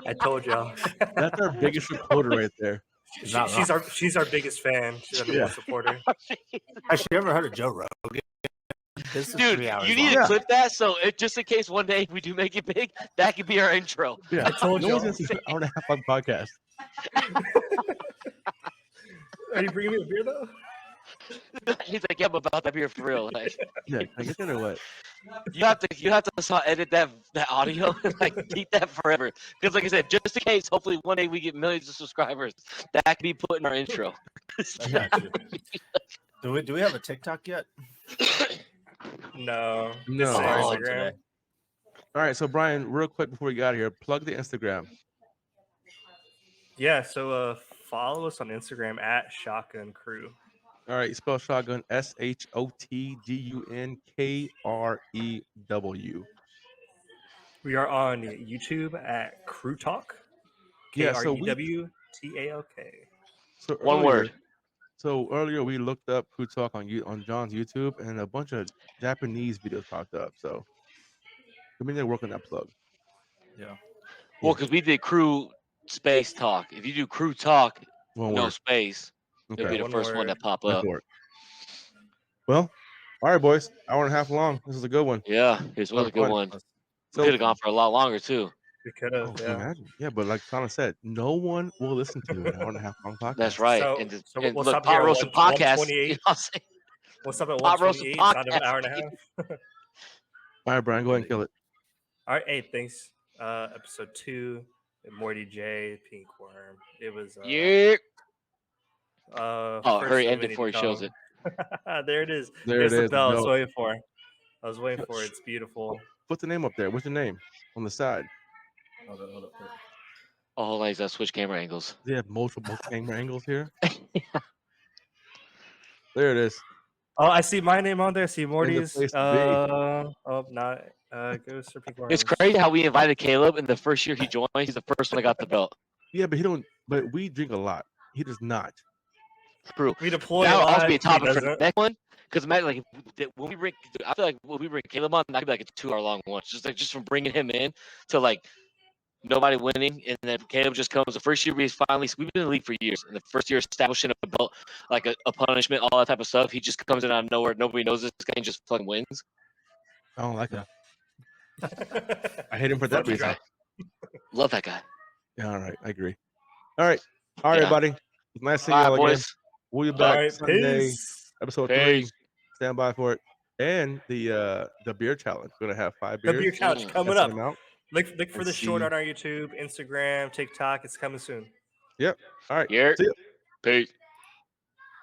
I told y'all. That's our biggest supporter right there. She's our biggest fan. She's our number one supporter. Has she ever heard of Joe Rogan? This is Dude, 3 hours you need long. to clip that so just in case one day we do make it big, that could be our intro. Yeah, I told no y'all. one's gonna see an hour and a half on podcast. Are you bringing me a beer though? He's like, yeah, I'm about that beer for real. Like, Yeah, can I get that or what? you have to edit that audio and like keep that forever. Because like I said, just in case, hopefully one day we get millions of subscribers, that could be put in our intro. I got you. Do we have a TikTok yet? No. No. This is Oh, Instagram. today. All right, so Brian, real quick before we get out of here, plug the Instagram. Yeah, so follow us on Instagram at Shotgun Crew. All right, spell shotgun SHOTGUNKREW. We are on YouTube at KrewTalk. Yeah, so KrewTalk. So One word. So earlier we looked up KrewTalk on Jhon's YouTube, and a bunch of Japanese videos popped up. So we need to work on that plug. Yeah. Well, because we did Crew Space Talk. If you do Crew Talk, One no word. space, it'll Okay. be the One first one word. that pop That up. work. Well, all right, boys. Hour and a half long. This is a good one. Yeah, it's really a good one. We So, could have gone for a lot longer too. We could oh, have, can you yeah. imagine? Yeah, but like Sana said, no one will listen to an hour and a half long podcast. That's right. So- and so and we'll look, stop here Pot at Roasted 1 Podcast. 128. You know what I'm saying? What's up at Pot Roasted 128 out of an Podcast. hour and a half? All right, Brian, go ahead and kill it. All right, hey, thanks. Episode 2, Mortyjay, Pink Worm. It was Yeah. Oh, first hurry, thing end we it before need he to shows come. it. There it is. There There's it the is. bell I was No. waiting for. It's beautiful. Put the name up there. What's your name on the side? Hold up. Oh, hold on, he's got switch camera angles. They have multiple camera angles here. There it is. Oh, I see my name on there. I see Morty's. place to Not. Goes for Pink Worm. It's crazy how we invited Caleb, and the first year he joined, he's the first one that got the belt. Yeah, but he don't. But we drink a lot. He does not. True. We deploy That'll a lot. also be a he topic for the doesn't. next one. Because imagine, like, when we bring, I feel like when we bring Caleb on, that could be like a 2-hour-long one. Just from bringing him in to like nobody winning, and then Caleb just comes. The first year we've been in the league for years, and the first year establishing a belt, like a punishment, all that type of stuff. He just comes in out of nowhere. Nobody knows this guy and just fucking wins. I don't like him. I hate him for that Lucky reason. guy. Love that guy. Yeah, all right. I agree. All right, Yeah. everybody. It's nice seeing All y'all right, again. boys. We'll be All back right, Sunday, peace. episode 3. Peace. Stand by for it. And the beer challenge. We're gonna have 5 The beers. beer challenge coming Testing up. them out. Look for and the short see- on our YouTube, Instagram, TikTok. It's coming soon. All right. Yeah. See ya. Peace.